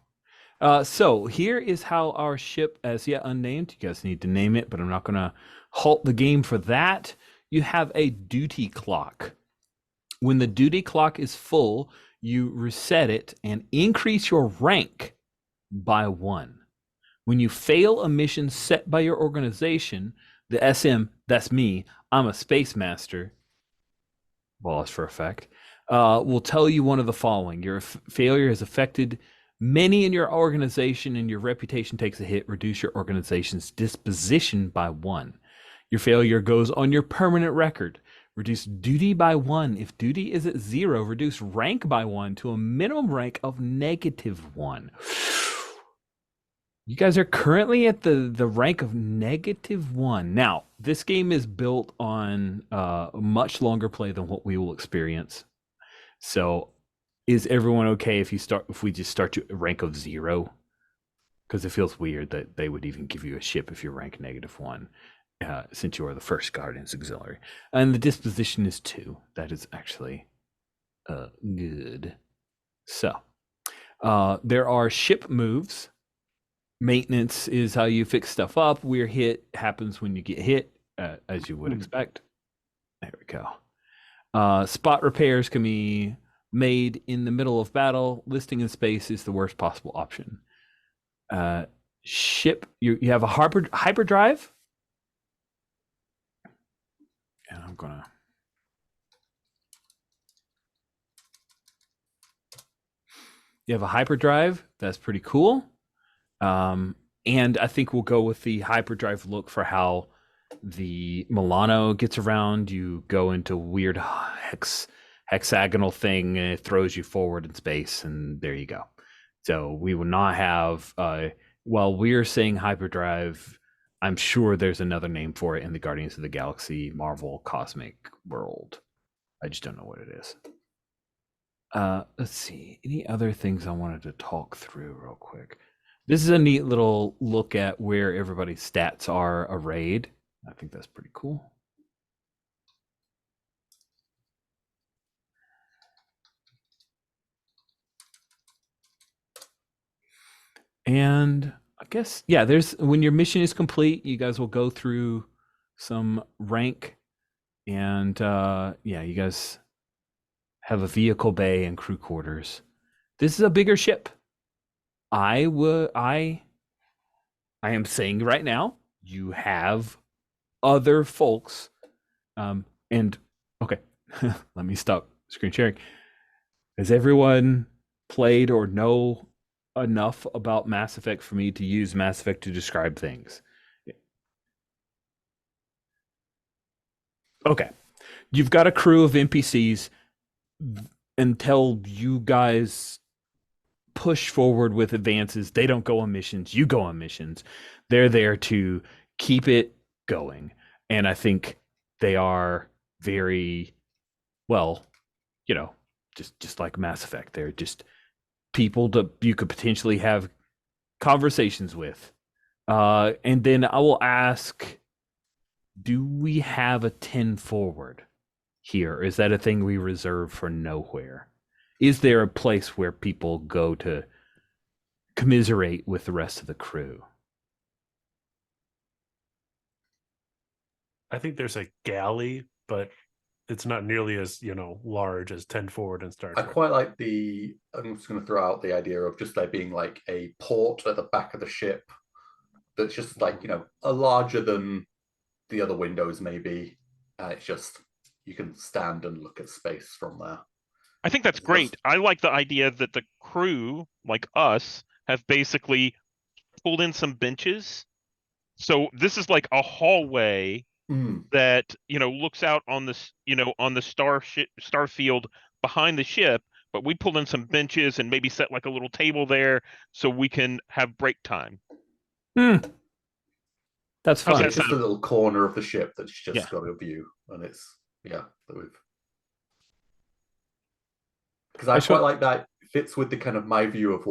So here is how our ship, as yet unnamed, you guys need to name it, but I'm not going to halt the game for that. You have a duty clock. When the duty clock is full, you reset it and increase your rank by 1. When you fail a mission set by your organization, the SM, that's me, I'm a space master, boss for effect, will tell you one of the following. Your failure has affected many in your organization and your reputation takes a hit. Reduce your organization's disposition by 1. Your failure goes on your permanent record. Reduce duty by 1. If duty is at 0, reduce rank by 1 to a minimum rank of -1. You guys are currently at the rank of -1. Now, this game is built on much longer play than what we will experience. So, is everyone okay if we just start to rank of 0? Because it feels weird that they would even give you a ship if you're rank -1, since you are the first Guardian's Auxiliary. And the disposition is 2. That is actually good. So, there are ship moves. Maintenance is how you fix stuff up. We're hit happens when you get hit, as you would expect. There we go. Spot repairs can be made in the middle of battle. Listing in space is the worst possible option. Ship, you have a hyperdrive. And I'm gonna. You have a hyperdrive. That's pretty cool. And I think we'll go with the hyperdrive look for how the Milano gets around. You go into weird hexagonal thing, and it throws you forward in space, and there you go. So we will not have. While we're saying hyperdrive, I'm sure there's another name for it in the Guardians of the Galaxy Marvel Cosmic World. I just don't know what it is. Let's see. Any other things I wanted to talk through real quick? This is a neat little look at where everybody's stats are arrayed. I think that's pretty cool. And I guess, yeah, when your mission is complete, you guys will go through some rank, and yeah, you guys have a vehicle bay and crew quarters. This is a bigger ship. I am saying right now, you have other folks, and okay, let me stop screen sharing. Has everyone played or know enough about Mass Effect for me to use Mass Effect to describe things? Okay. You've got a crew of NPCs. Until you guys push forward with advances, they don't go on missions. You go on missions. They're there to keep it going. And I think they are very, well, just like Mass Effect. They're just people you could potentially have conversations with. And then I will ask, do we have a 10 forward here? Is that a thing we reserve for nowhere? Is there a place where people go to commiserate with the rest of the crew? I think there's a galley, but it's not nearly as large as 10 forward and Star I Trek. quite like I'm just going to throw out the idea of just there being like a port at the back of the ship that's just like, a larger than the other windows maybe. And it's just, you can stand and look at space from there. I think that's great. I like the idea that the crew, like us, have basically pulled in some benches. So this is like a hallway that looks out on this on the star field behind the ship, but we pulled in some benches and maybe set like a little table there so we can have break time. That's fun. It's just a little corner of the ship that's just got a view, and it's because I quite like that. It fits with the kind of my view of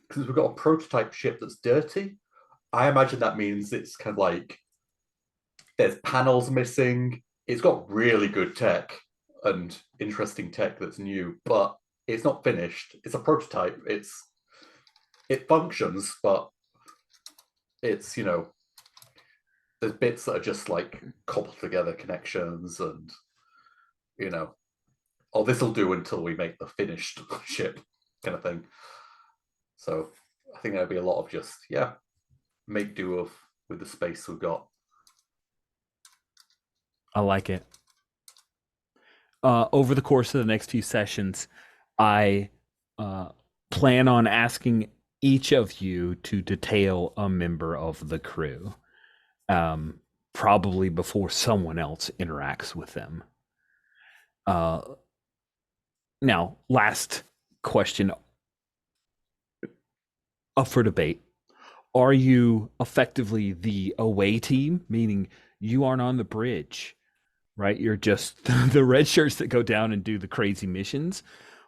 because we've got a prototype ship that's dirty. I imagine that means it's kind of like there's panels missing. It's got really good tech and interesting tech that's new, but it's not finished. It's a prototype. It functions, but it's there's bits that are just like cobbled together connections, and this will do until we make the finished ship kind of thing. So I think there'll be a lot of just make do with the space we've got. I like it. Over the course of the next few sessions, I plan on asking each of you to detail a member of the crew, probably before someone else interacts with them. Now, last question up for debate. are you effectively the away team, meaning you aren't on the bridge, right? You're just the red shirts that go down and do the crazy missions,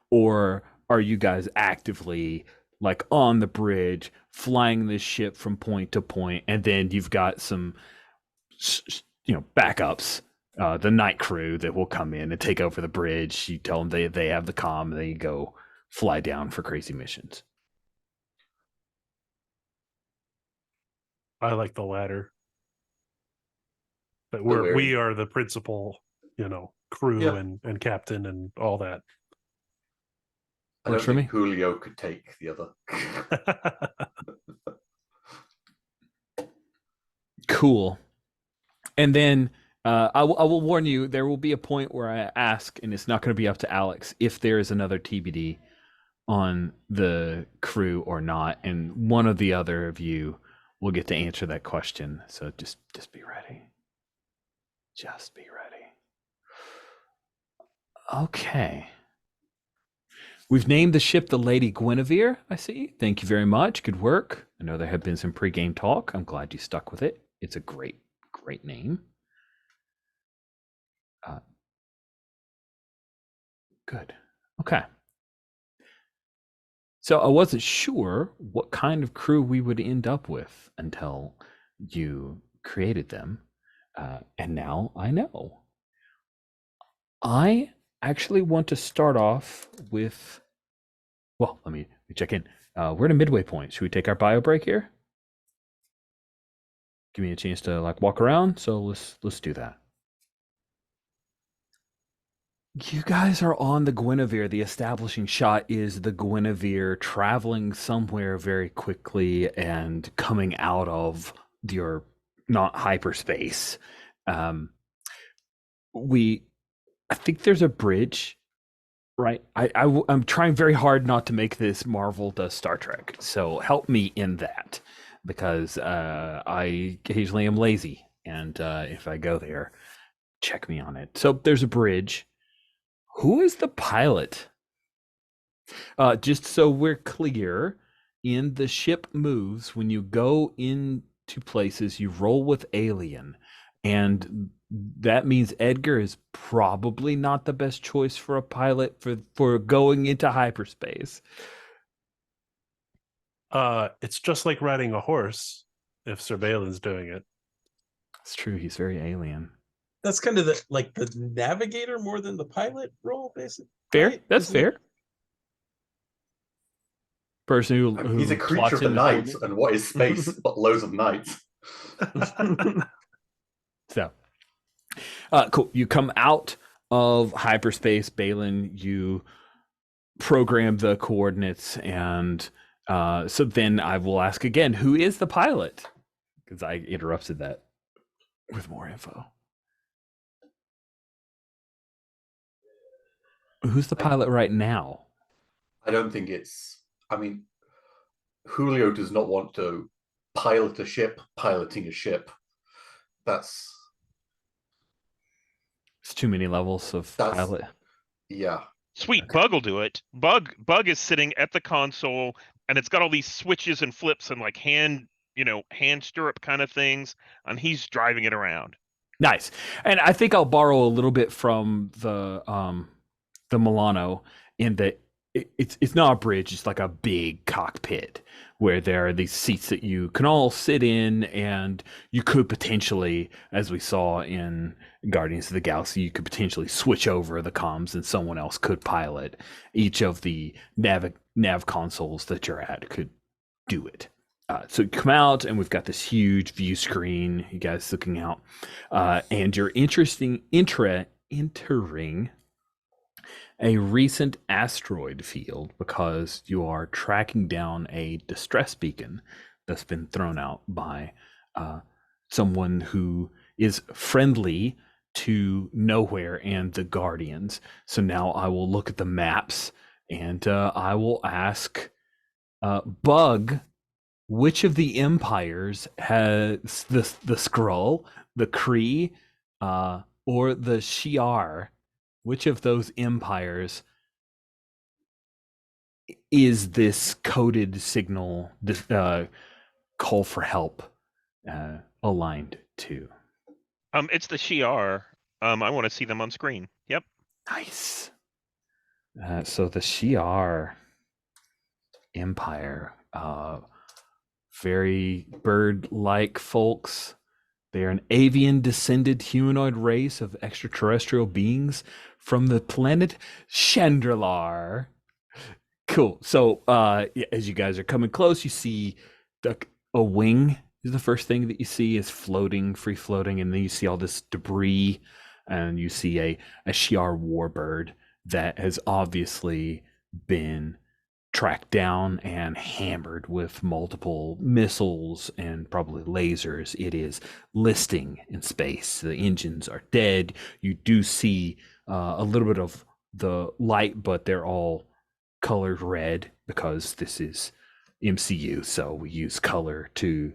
or are you guys actively like on the bridge, flying this ship from point to point, and then you've got some, backups, the night crew that will come in and take over the bridge. You tell them they have the comm, and they go fly down for crazy missions. I like the latter. But So we're we in- are the principal, crew Yeah. and captain and all that. I Works don't for think me. Julio could take the other. Cool. And then I will warn you, there will be a point where I ask, and it's not going to be up to Alex, if there is another TBD on the crew or not, and one of the other of you will get to answer that question. So just be ready. Just be ready. Okay. We've named the ship the Lady Guinevere, I see. Thank you very much. Good work. I know there had been some pre-game talk. I'm glad you stuck with it. It's a great name. Good. Okay. So I wasn't sure what kind of crew we would end up with until you created them. And now I know. I actually want to start off with, well, let me check in. We're at a midway point. Should we take our bio break here? Give me a chance to like walk around. So let's do that. You guys are on the Guinevere. The establishing shot is the Guinevere traveling somewhere very quickly and coming out of your not hyperspace. I think there's a bridge, right? I'm trying very hard not to make this Marvel to Star Trek. So help me in that, because I occasionally am lazy, and if I go there, check me on it. So there's a bridge. Who is the pilot? Just so we're clear, in the ship moves, when you go into places, you roll with alien. And that means Edgar is probably not the best choice for a pilot for going into hyperspace. It's just like riding a horse if Sir Balin's doing it. It's true, he's very alien. That's kind of the navigator more than the pilot role, basically. Fair, right? that's Isn't it? fair. Person who, I mean, he's a creature plots of the in night, coordinates. and what is space but loads of night? So, cool. You come out of hyperspace, Balin. You program the coordinates, and so then I will ask again, who is the pilot? Because I interrupted that with more info. Who's the pilot right now? I don't think it's. I mean, Julio does not want to pilot a ship, piloting a ship. It's too many levels of pilot. Yeah. Sweet, Okay. Bug will do it. Bug is sitting at the console, and it's got all these switches and flips and like hand stirrup kind of things, and he's driving it around. Nice. And I think I'll borrow a little bit from the Milano in that it's not a bridge, it's like a big cockpit where there are these seats that you can all sit in, and you could potentially, as we saw in Guardians of the Galaxy, you could potentially switch over the comms and someone else could pilot. Each of the nav consoles that you're at could do it. So you come out, and we've got this huge view screen, you guys looking out, and you're entering a recent asteroid field because you are tracking down a distress beacon that's been thrown out by someone who is friendly to Nowhere and the Guardians. So now I will look at the maps, and I will ask Bug, which of the empires has the Skrull, the Kree, or the Shi'ar? Which of those empires is this coded signal call for help aligned to. It's the Shi'ar. I want to see them on screen. Yep. Nice. So the Shi'ar Empire, very bird-like folks. They are an avian descended humanoid race of extraterrestrial beings from the planet Chandrilar. Cool. So as you guys are coming close, you see a wing is the first thing that you see is floating, free floating, and then you see all this debris, and you see a Shi'ar warbird that has obviously been tracked down and hammered with multiple missiles and probably lasers. It is listing in space. The engines are dead. You do see a little bit of the light, but they're all colored red because this is MCU. So we use color to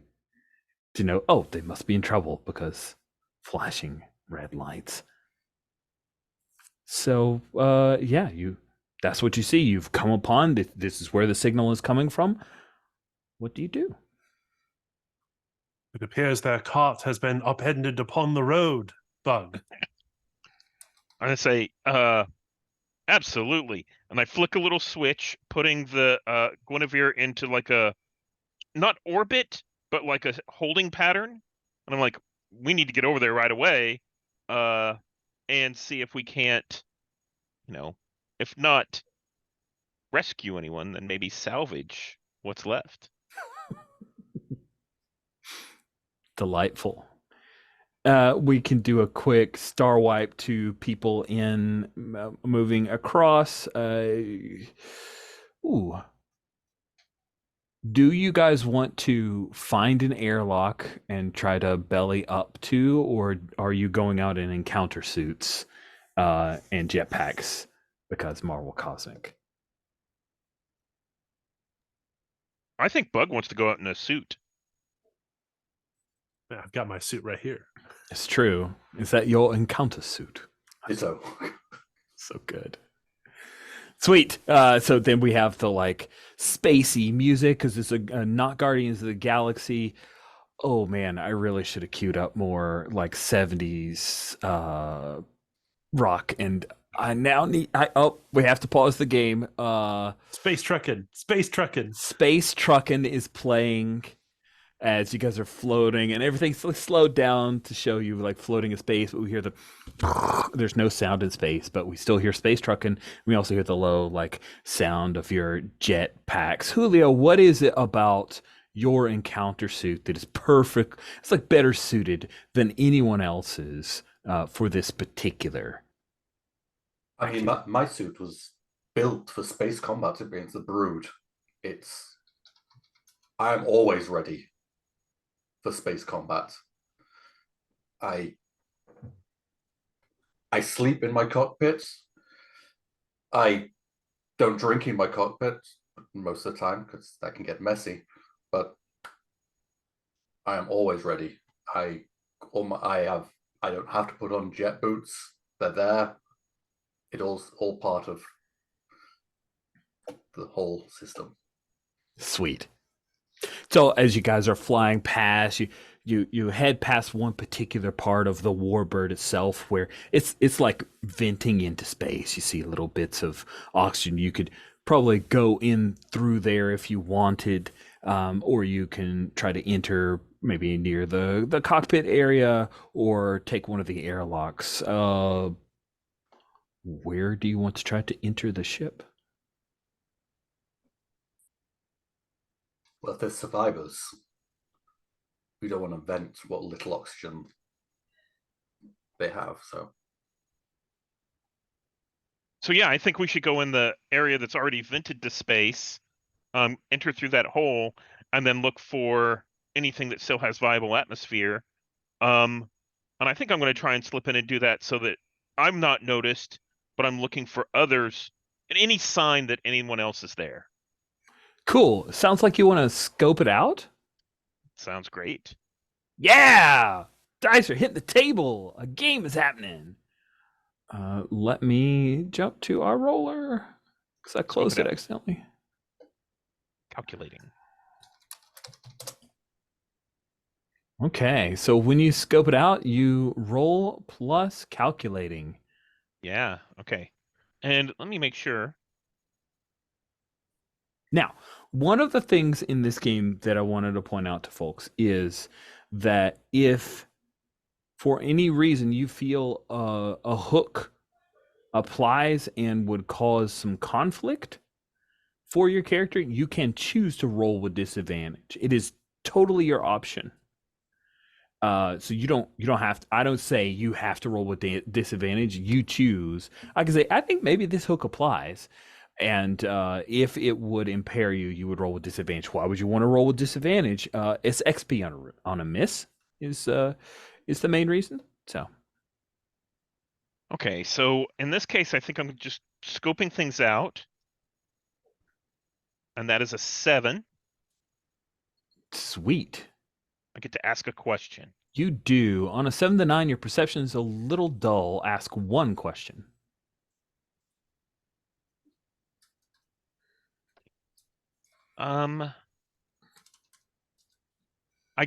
know, oh, they must be in trouble because flashing red lights. So yeah, that's what you see. You've come upon this is where the signal is coming from. What do you do? It appears their cart has been upended upon the road, Bug. I'm gonna say, absolutely. And I flick a little switch, putting the Guinevere into like a not orbit, but like a holding pattern. And I'm like, we need to get over there right away, and see if we can't, if not rescue anyone, then maybe salvage what's left. Delightful. We can do a quick star wipe to people in moving across. Ooh. Do you guys want to find an airlock and try to belly up to, or are you going out in encounter suits and jetpacks because Marvel Cosmic? I think Bug wants to go out in a suit. Yeah, I've got my suit right here. It's true. Is that your encounter suit? So, So good. Sweet. So then we have the like spacey music because it's a not Guardians of the Galaxy. Oh man, I really should have queued up more like 70s rock, and I now need. We have to pause the game. Space trucking. Space trucking. Space Truckin' is playing as you guys are floating, and everything's slowed down to show you like floating in space. But we hear the there's no sound in space, but we still hear Space Truckin'. We also hear the low like sound of your jet packs. Julio, what is it about your encounter suit that is perfect? It's like better suited than anyone else's for this particular. I mean, my suit was built for space combat against the Brood. I am always ready for space combat. I sleep in my cockpit. I don't drink in my cockpit most of the time because that can get messy. But I am always ready. I don't have to put on jet boots. They're there. It all part of the whole system. Sweet. So as you guys are flying past, you head past one particular part of the warbird itself where it's like venting into space. You see little bits of oxygen. You could probably go in through there if you wanted, or you can try to enter maybe near the cockpit area or take one of the airlocks. Where do you want to try to enter the ship? Well, if there's survivors, we don't want to vent what little oxygen they have. So yeah, I think we should go in the area that's already vented to space, enter through that hole, and then look for anything that still has viable atmosphere. And I think I'm going to try and slip in and do that so that I'm not noticed, but I'm looking for others and any sign that anyone else is there. Cool. Sounds like you want to scope it out. Sounds great. Yeah! Dice are hitting the table. A game is happening. Let me jump to our roller because I closed it accidentally. Calculating. Okay, so when you scope it out, you roll plus calculating. Yeah. Okay. And let me make sure. Now, one of the things in this game that I wanted to point out to folks is that if for any reason you feel a hook applies and would cause some conflict for your character, you can choose to roll with disadvantage. It is totally your option. So you don't have to, I don't say you have to roll with disadvantage. You choose. I can say I think maybe this hook applies, and if it would impair you, you would roll with disadvantage. Why would you want to roll with disadvantage? It's XP on a miss is the main reason. So Okay, so in this case, I think I'm just scoping things out, and that is a 7. sweet. I get to ask a question. You do. On a 7 to 9, your perception is a little dull. Ask one question. I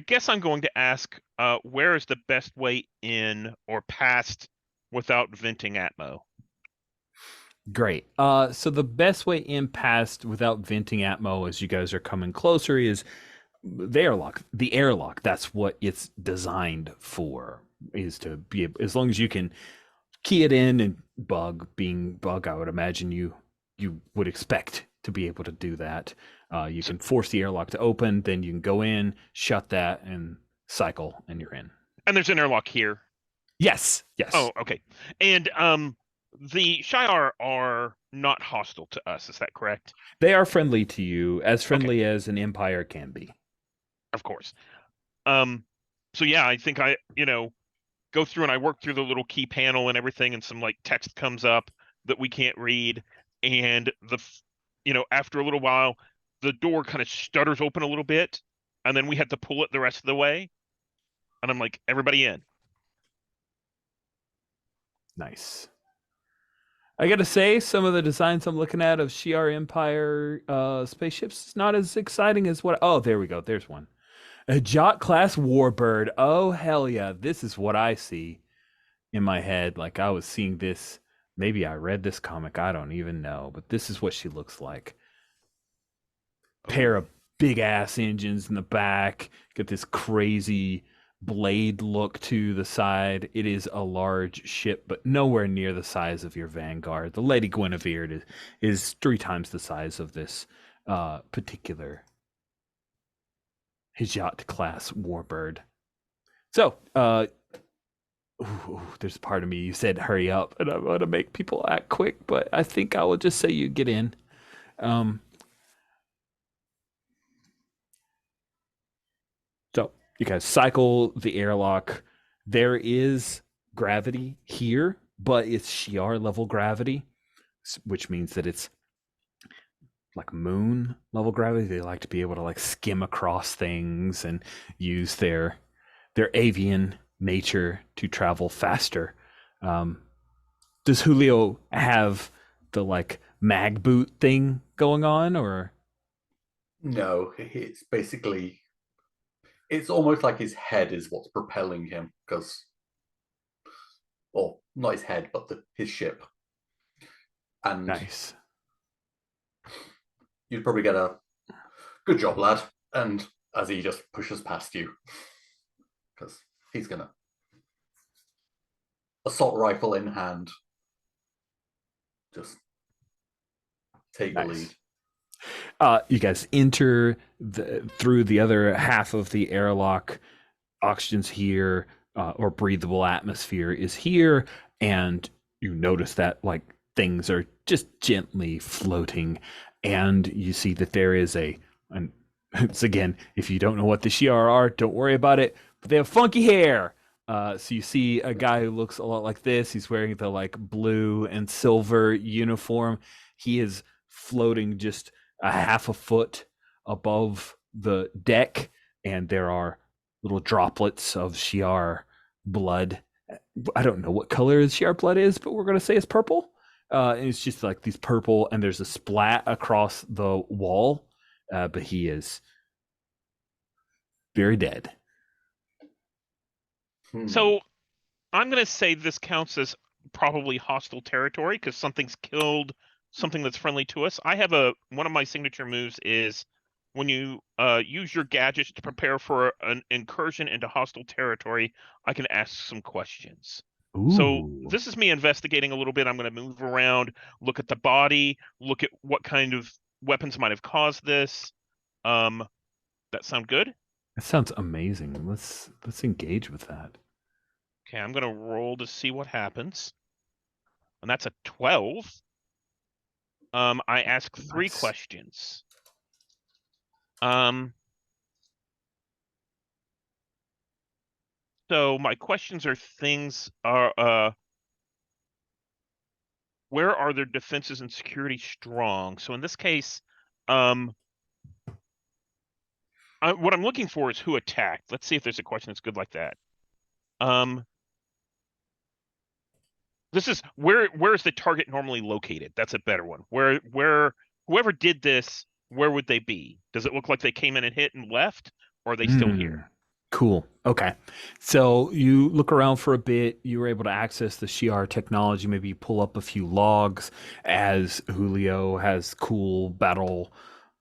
guess I'm going to ask, where is the best way in or past without venting Atmo? Great. So the best way in past without venting Atmo as you guys are coming closer is the airlock. The airlock. That's what it's designed for. Is to be as long as you can key it in and being bug. I would imagine you would expect to be able to do that. You can force the airlock to open, then you can go in, shut that, and cycle, and you're in. And there's an airlock here. Yes. Yes. Oh, okay. And the Shi'ar are not hostile to us. Is that correct? They are friendly to you, as friendly as an empire can be. Of course. So yeah, I think I go through and I work through the little key panel and everything, and some like text comes up that we can't read, and after a little while, the door kind of stutters open a little bit, and then we had to pull it the rest of the way, and I'm like, everybody in. Nice. I gotta say, some of the designs I'm looking at of Shi'ar Empire spaceships is not as exciting as what. Oh, there we go. There's one. A Jot class warbird. Oh hell yeah! This is what I see in my head. Like I was seeing this. Maybe I read this comic. I don't even know. But this is what she looks like. Pair of big ass engines in the back. Got this crazy blade look to the side. It is a large ship, but nowhere near the size of your Vanguard. The Lady Guinevere is 3 times the size of this particular Hijat class warbird. So, there's part of me, you said hurry up, and I want to make people act quick, but I think I will just say you get in. So you guys cycle the airlock. There is gravity here, but it's Shi'ar level gravity, which means that it's like moon level gravity. They like to be able to like skim across things and use their avian nature to travel faster. Does Julio have the like mag boot thing going on, or No, it's basically, it's almost like his head is what's propelling him, because, or not his head, but his ship. And nice? you'd probably get a good job, lad. And as he just pushes past you, because he's gonna assault rifle in hand, just take the lead. You guys enter through the other half of the airlock. Oxygen's here, or breathable atmosphere is here, and you notice that like things are just gently floating, and you see that there is it's again, if you don't know what the Shi'ar are, don't worry about it, but they have funky hair. So you see a guy who looks a lot like this. He's wearing the like blue and silver uniform. He is floating just a half a foot above the deck, and there are little droplets of Shi'ar blood. I don't know what color Shi'ar blood is, but we're going to say it's purple. And it's just like these purple, and there's a splat across the wall, but he is very dead. So I'm going to say this counts as probably hostile territory because something's killed something that's friendly to us. I have one of my signature moves is when you use your gadgets to prepare for an incursion into hostile territory, I can ask some questions. So Ooh. this is me investigating a little bit. I'm going to move around, look at the body, look at what kind of weapons might have caused this. That sound good? That sounds amazing. Let's engage with that. Okay, I'm going to roll to see what happens. And that's a 12. I ask 3 Nice. questions. So my questions are things are where are their defenses and security strong? So in this case, what I'm looking for is who attacked. Let's see if there's a question that's good like that. This is where is the target normally located? That's a better one. Where whoever did this, where would they be? Does it look like they came in and hit and left, or are they still here? Cool. Okay. So you look around for a bit. You were able to access the Shi'ar technology. Maybe you pull up a few logs as Julio has cool battle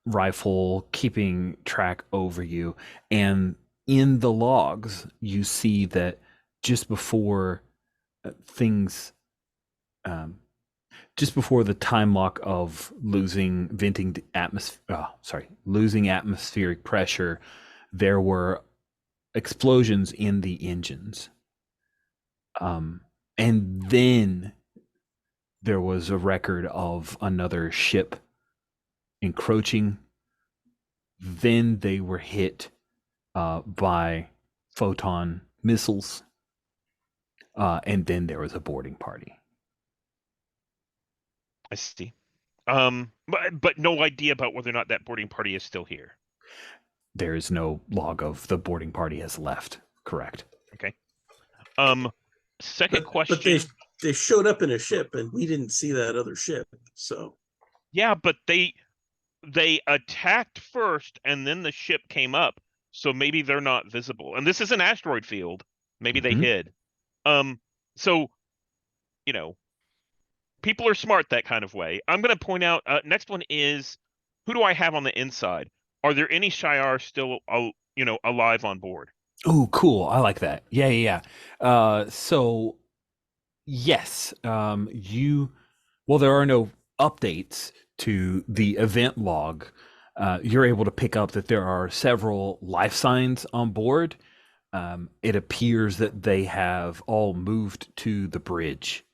rifle keeping track over you. And in the logs, you see that just before things, just before the time lock of losing losing atmospheric pressure, there were explosions in the engines. And then there was a record of another ship encroaching. Then they were hit by photon missiles. And then there was a boarding party. I see. But no idea about whether or not that boarding party is still here. There is no log of the boarding party has left. Correct. Okay. Second question. But they showed up in a ship, and we didn't see that other ship. So yeah, but they attacked first, and then the ship came up. So maybe they're not visible. And this is an asteroid field. Maybe they hid. So people are smart that kind of way. I'm going to point out. Next one is, who do I have on the inside? Are there any Shi'ar still, alive on board? Oh, cool. I like that. Yeah. So yes, well, there are no updates to the event log. You're able to pick up that there are several life signs on board. It appears that they have all moved to the bridge.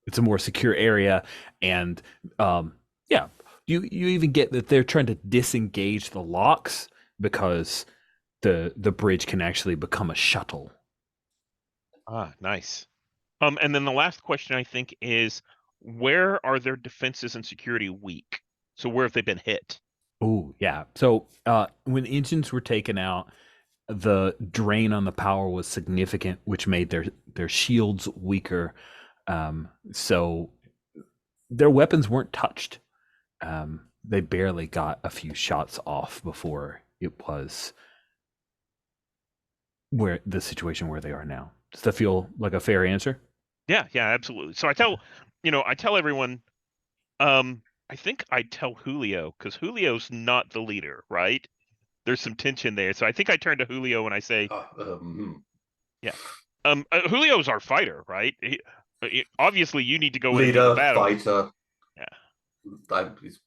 It's a more secure area, and yeah, you even get that they're trying to disengage the locks because the bridge can actually become a shuttle. Ah, nice. And then the last question I think is, where are their defenses and security weak? So where have they been hit? Oh, yeah. So when engines were taken out, the drain on the power was significant, which made their shields weaker. So their weapons weren't touched. They barely got a few shots off before it was where the situation where they are now. Does that feel like a fair answer? Yeah, absolutely. So I tell everyone, I think I tell Julio, because Julio's not the leader, right? There's some tension there. So I think I turn to Julio and I say, Julio's our fighter, right? Obviously, you need to go in and lead the battle. Fighter. Yeah. He's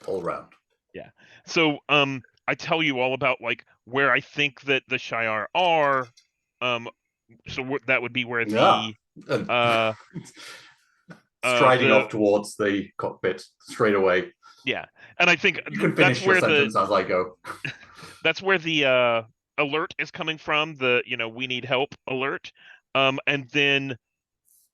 all round. Yeah. So I tell you all about where I think that the Shi'ar are. So that would be where the striding off towards the cockpit straight away. Yeah, and I think you can finish your sentence as I go. That's where the alert is coming from. The we need help alert. And then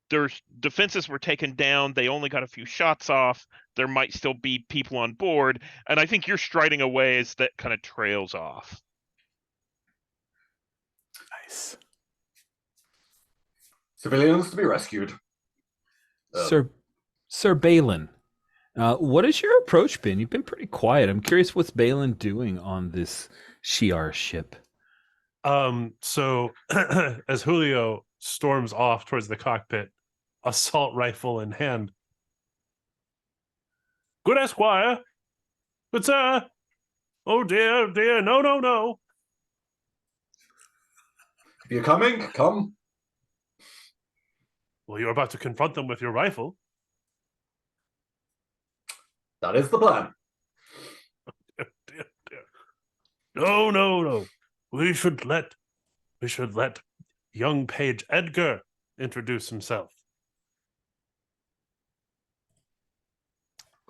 their defenses were taken down. They only got a few shots off. There might still be people on board, and I think you're striding away as that kind of trails off. Nice. Civilians to be rescued. Sir Balin, what has your approach been? You've been pretty quiet. I'm curious what's Balin doing on this Shi'ar ship. So as Julio storms off towards the cockpit, assault rifle in hand. Good Esquire. Good sir. Oh dear, dear, no, no, no. If you're coming, come. Well, you're about to confront them with your rifle. That is the plan. Dear, dear. No, no, no. We should let young page Edgar introduce himself.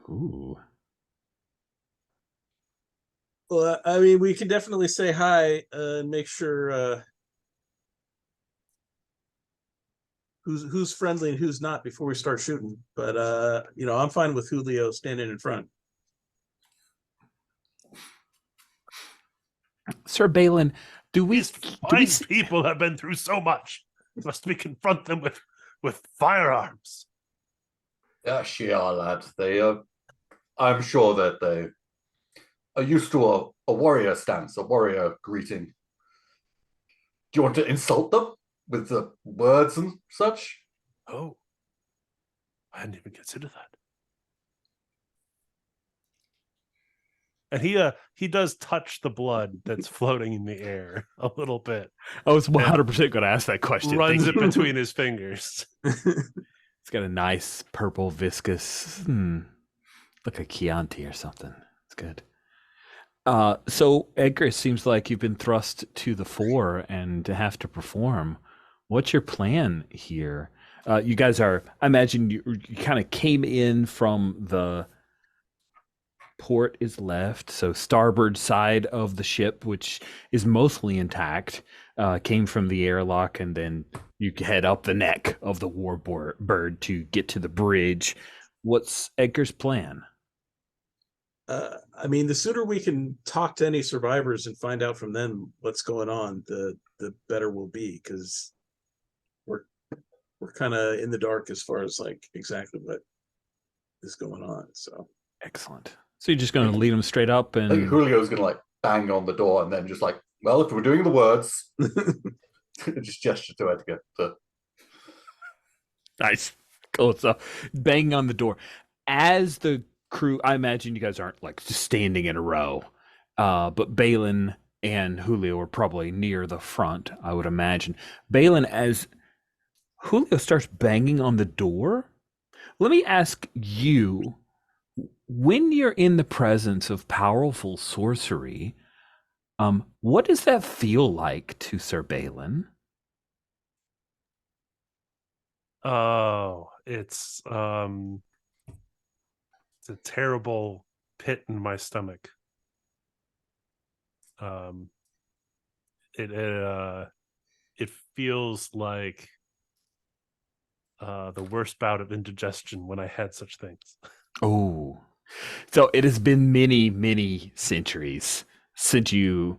Ooh. Well, I mean, we can definitely say hi and make sure who's friendly and who's not before we start shooting. But I'm fine with Julio standing in front. Sir Balin, These fine people have been through so much. Must we confront them with firearms? Yes, yeah, lad. They I'm sure that they are used to a warrior stance, a warrior greeting. Do you want to insult them with the words and such? Oh, I hadn't even considered that. And he does touch the blood that's floating in the air a little bit. I was 100% going to ask that question. Runs Thank it you. between his fingers. It's got a nice purple viscous, like a Chianti or something. It's good. So Edgar, it seems like you've been thrust to the fore and to have to perform. What's your plan here? You guys are, I imagine you kind of came in from the port is left, so starboard side of the ship, which is mostly intact, came from the airlock, and then you head up the neck of the warbird to get to the bridge. What's Edgar's plan? I mean, the sooner we can talk to any survivors and find out from them what's going on, the better we'll be, because we're kind of in the dark as far as like exactly what is going on. So Excellent. So you're just going to lead them straight up, I think and Julio's going to like bang on the door and then just like, well, if we're doing the words, just gesture to Edgar. nice, cool. So banging on the door as the crew. I imagine you guys aren't like just standing in a row, but Balin and Julio are probably near the front. I would imagine. Balin, as Julio starts banging on the door, let me ask you: when you're in the presence of powerful sorcery, what does that feel like to Sir Balin? Oh, it's a terrible pit in my stomach. It feels like the worst bout of indigestion when I had such things. Oh, so it has been many, many centuries since you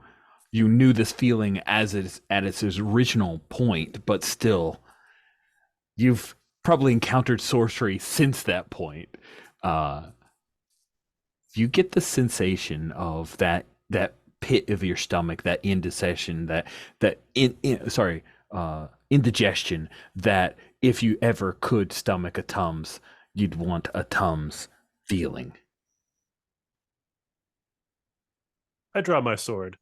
knew this feeling as it's at its original point, but still, you've probably encountered sorcery since that point. You get the sensation of that pit of your stomach, that indigestion, indigestion, that if you ever could stomach a Tums, you'd want a Tums feeling. I draw my sword.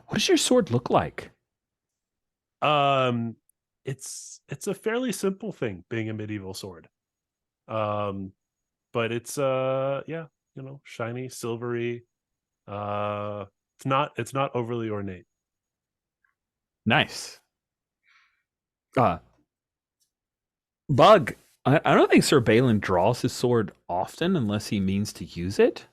What does your sword look like? It's a fairly simple thing, being a medieval sword. But it's shiny, silvery. It's not overly ornate. Nice. Bug. I don't think Sir Balin draws his sword often unless he means to use it.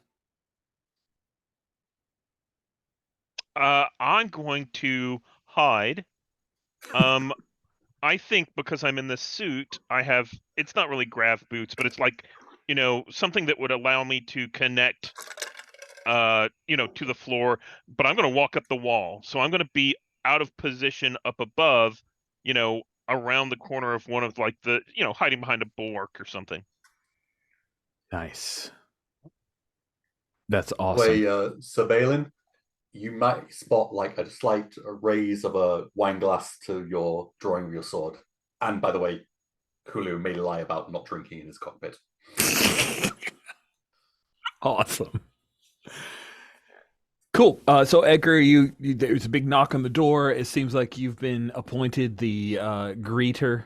I'm going to hide. I think because I'm in this suit, it's not really grav boots, but it's like, something that would allow me to connect, to the floor, but I'm going to walk up the wall. So I'm going to be out of position up above, around the corner of one of like the, hiding behind a bulwark or something. Nice. That's awesome. Wait, Sir Balin, you might spot like a slight raise of a wine glass to your drawing of your sword. And by the way, Julio made a lie about not drinking in his cockpit. Awesome. Cool. So Edgar, there's a big knock on the door. It seems like you've been appointed the greeter,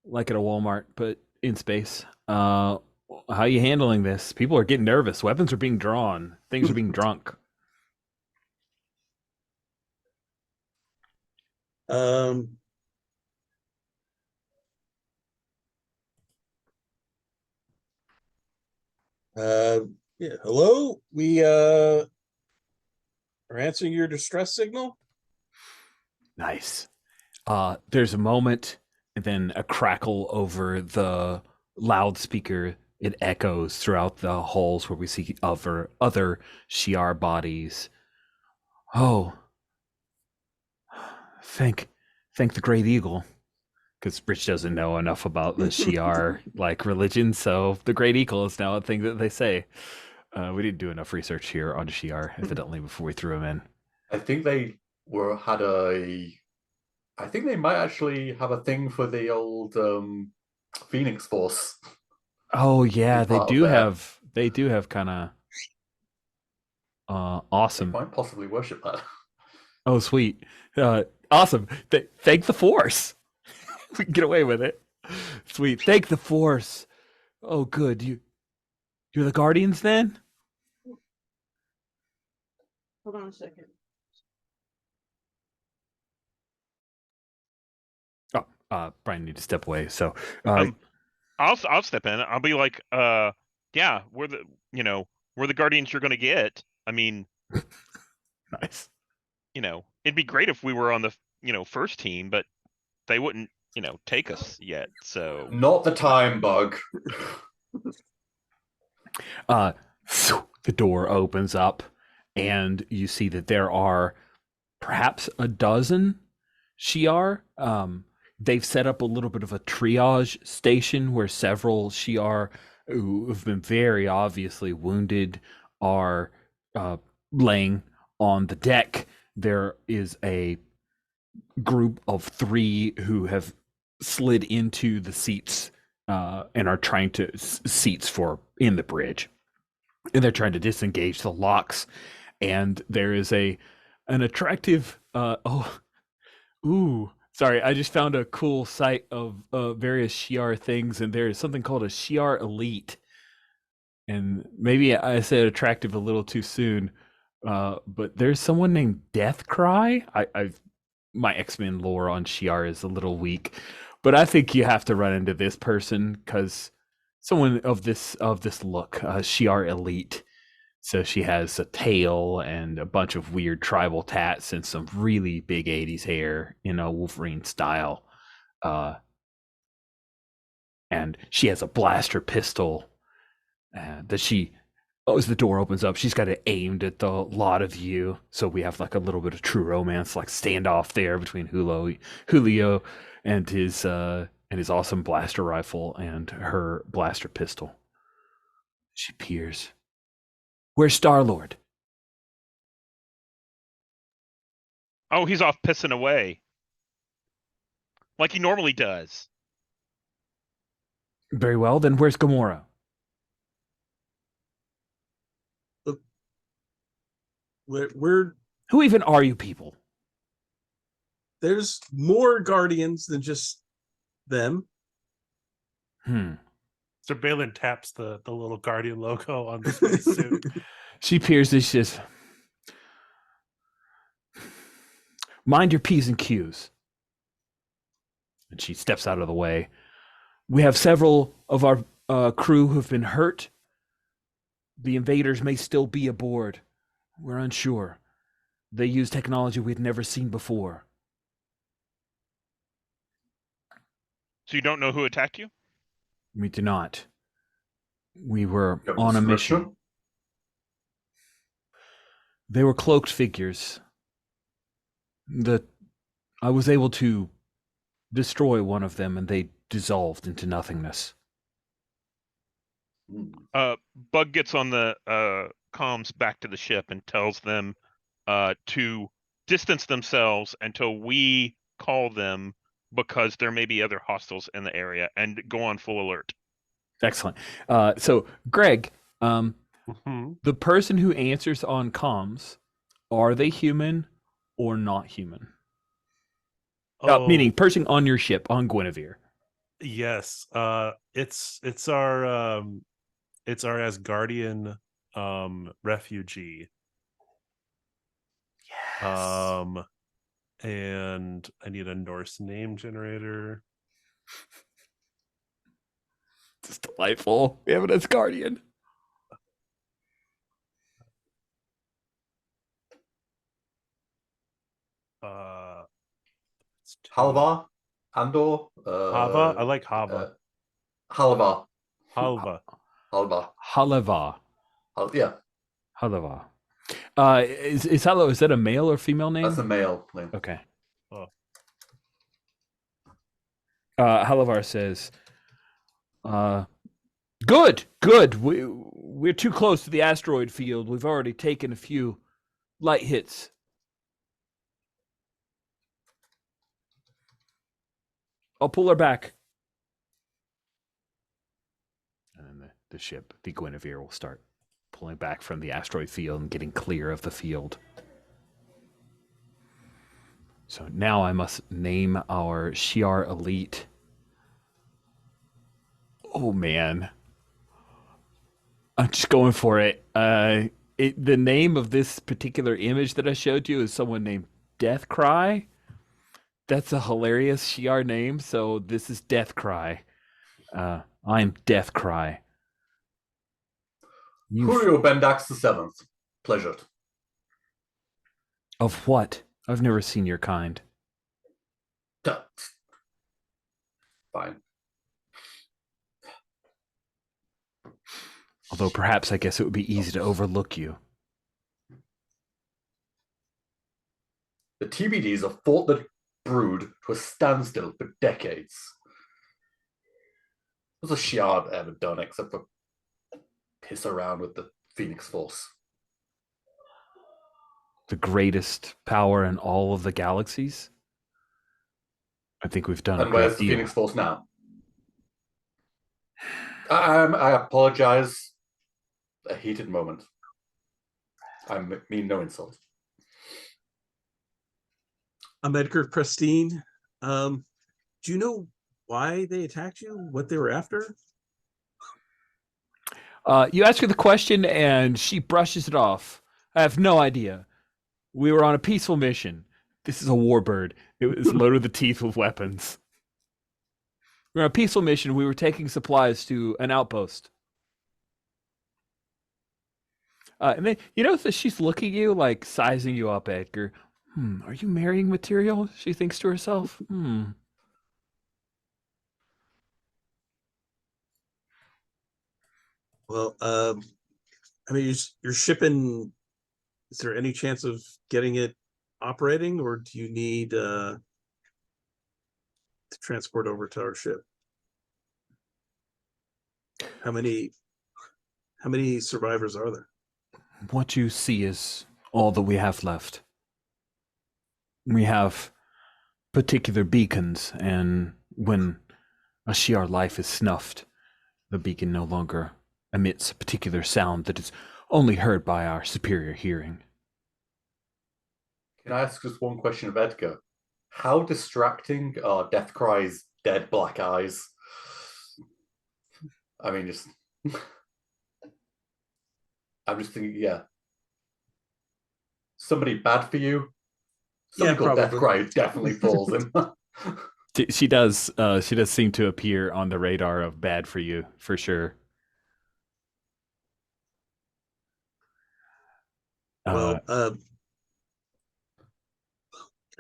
like at a Walmart, but in space. How are you handling this? People are getting nervous. Weapons are being drawn. Things are being drunk. Yeah, hello. We are answering your distress signal. Nice. There's a moment and then a crackle over the loudspeaker. It echoes throughout the halls where we see other Shi'ar bodies. Oh, thank the Great Eagle. Because Rich doesn't know enough about the Shi'ar like religion, so the Great Eagle is now a thing that they say. We didn't do enough research here on Shi'ar, evidently, before we threw him in. I think they I think they might actually have a thing for the old Phoenix Force. Oh yeah, Big part of that. they do have kind of awesome. They might possibly worship that. Oh sweet, awesome. Thank the Force. We can get away with it. Sweet. Thank the Force. Oh good. You're the Guardians then? Hold on a second. Oh, Brian need to step away. So I'll step in. I'll be like, yeah, we're the Guardians you're gonna get. I mean, nice. It'd be great if we were on the first team, but they wouldn't take us yet. So Not the time, Bug. The door opens up and you see that there are perhaps a dozen Shi'ar. They've set up a little bit of a triage station where several Shi'ar who have been very obviously wounded are laying on the deck. There is a group of 3 who have slid into the seats and are trying to seats for in the bridge, and they're trying to disengage the locks. And there is an attractive sorry, I just found a cool site of various Shi'ar things, and there is something called a Shi'ar Elite. And maybe I said attractive a little too soon, but there's someone named Deathcry. My X-Men lore on Shi'ar is a little weak, but I think you have to run into this person because someone of this look, Shi'ar Elite. So she has a tail and a bunch of weird tribal tats and some really big 80s hair in a Wolverine style. And she has a blaster pistol that she, as the door opens up, she's got it aimed at the lot of you. So we have like a little bit of true romance, like standoff there between Julio and his awesome blaster rifle and her blaster pistol. She peers. Where's Star-Lord? oh, he's off pissing away, like he normally does. Very well, then where's Gamora? We're Who even are you people? there's more Guardians than just them. Sir Balin taps the little Guardian logo on the spacesuit. She peers and she says, mind your P's and Q's. And she steps out of the way. We have several of our crew who've been hurt. The invaders may still be aboard. We're unsure. They use technology we've never seen before. So you don't know who attacked you? We do not. We were Got on a description? mission. They were cloaked figures. I was able to destroy one of them and they dissolved into nothingness. Hmm. Bug gets on the comms back to the ship and tells them to distance themselves until we call them, because there may be other hostiles in the area, and go on full alert. Excellent. So, Greg, Mhm. the person who answers on comms, are they human or not human? Meaning, Oh, person on your ship on Guinevere. yes. It's our Asgardian refugee. And I need a Norse name generator. It's delightful. We have an Asgardian. It's two. Halvar, Andor, Hava. I like Hava. Halvar, Halva. Halvar. Haleva. Yeah, Haleva. Is Halo, is that a male or female name? that's a male name. Okay. Oh. Halavar says, good. We're too close to the asteroid field. We've already taken a few light hits. I'll pull her back. And then the ship, the Guinevere, will start pulling back from the asteroid field and getting clear of the field. So now I must name our Shi'ar elite. Oh man. I'm just going for it. The name of this particular image that I showed you is someone named Death Cry. That's a hilarious Shi'ar name, so this is Death Cry. I'm Death Cry. Curio Bendax the Seventh. Pleasured. Of what? I've never seen your kind. Fine. Although perhaps I guess it would be easy to overlook you. The TBDs have fought the brood to a standstill for decades. What's a Shi'ar ever done except for piss around with the Phoenix Force? The greatest power in all of the galaxies? I think we've done a And where's great the deal. Phoenix Force now? I apologize. A heated moment. I mean no insult. I'm Edgar Prestine. Do you know why they attacked you? What they were after? You ask her the question and she brushes it off. I have no idea. We were on a peaceful mission. This is a warbird. It was loaded with teeth with weapons. We were on a peaceful mission. We were taking supplies to an outpost. And then you notice that she's looking at you, like sizing you up, Edgar. Are you marrying material? She thinks to herself. Well, I mean, you're shipping. Is there any chance of getting it operating, or do you need to transport over to our ship? How many survivors are there? What you see is all that we have left. We have particular beacons, and when a Shi'ar life is snuffed, the beacon no longer emits a particular sound that is only heard by our superior hearing. Can I ask just one question of Edgar? How distracting are Death Cry's dead black eyes? I mean, just... I'm just thinking, yeah. Somebody bad for you? Somebody called Death Cry definitely falls in. She does seem to appear on the radar of bad for you, for sure. Well, I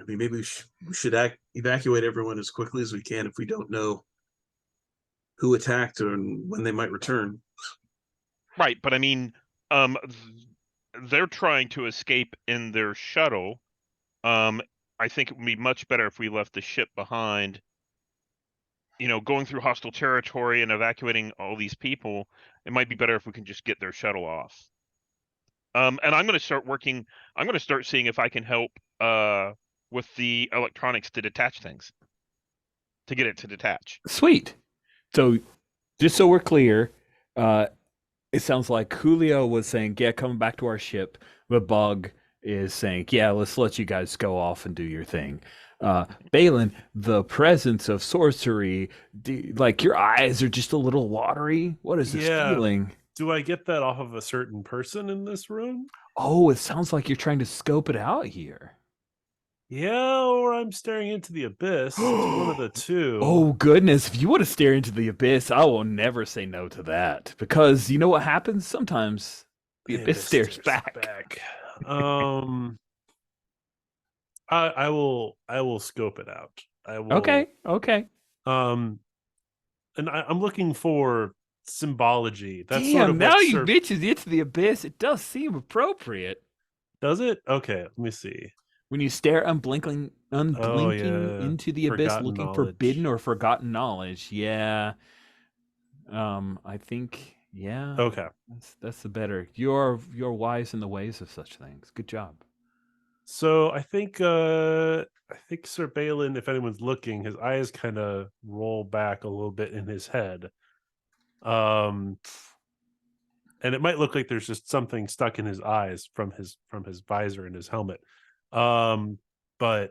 mean, maybe we should evacuate everyone as quickly as we can if we don't know who attacked or when they might return. Right, but I mean, they're trying to escape in their shuttle. I think it would be much better if we left the ship behind. Going through hostile territory and evacuating all these people, it might be better if we can just get their shuttle off. And I'm going to start working. I'm going to start seeing if I can help with the electronics to detach things, to get it to detach. Sweet. So, just so we're clear, it sounds like Julio was saying, "Yeah, coming back to our ship." The Bug is saying, "Yeah, let's let you guys go off and do your thing." Balin, the presence of sorcery, like your eyes are just a little watery. What is this Yeah. feeling? Do I get that off of a certain person in this room? Oh, it sounds like you're trying to scope it out here. Yeah, or I'm staring into the abyss. It's one of the two. Oh goodness, if you want to stare into the abyss, I will never say no to that. Because you know what happens? Sometimes the abyss stares back. I will scope it out. I will. Okay. And I'm looking for symbology. That's Damn, sort of now what you mentioned into the abyss, it does seem appropriate. does it? Okay, let me see. When you stare unblinking Oh yeah, into the abyss, forgotten looking knowledge. forbidden or forgotten knowledge. Yeah. I think Okay. that's the better. You're wise in the ways of such things. Good job. So I think Sir Balin, if anyone's looking, his eyes kind of roll back a little bit in his head. And it might look like there's just something stuck in his eyes from his visor and his helmet. But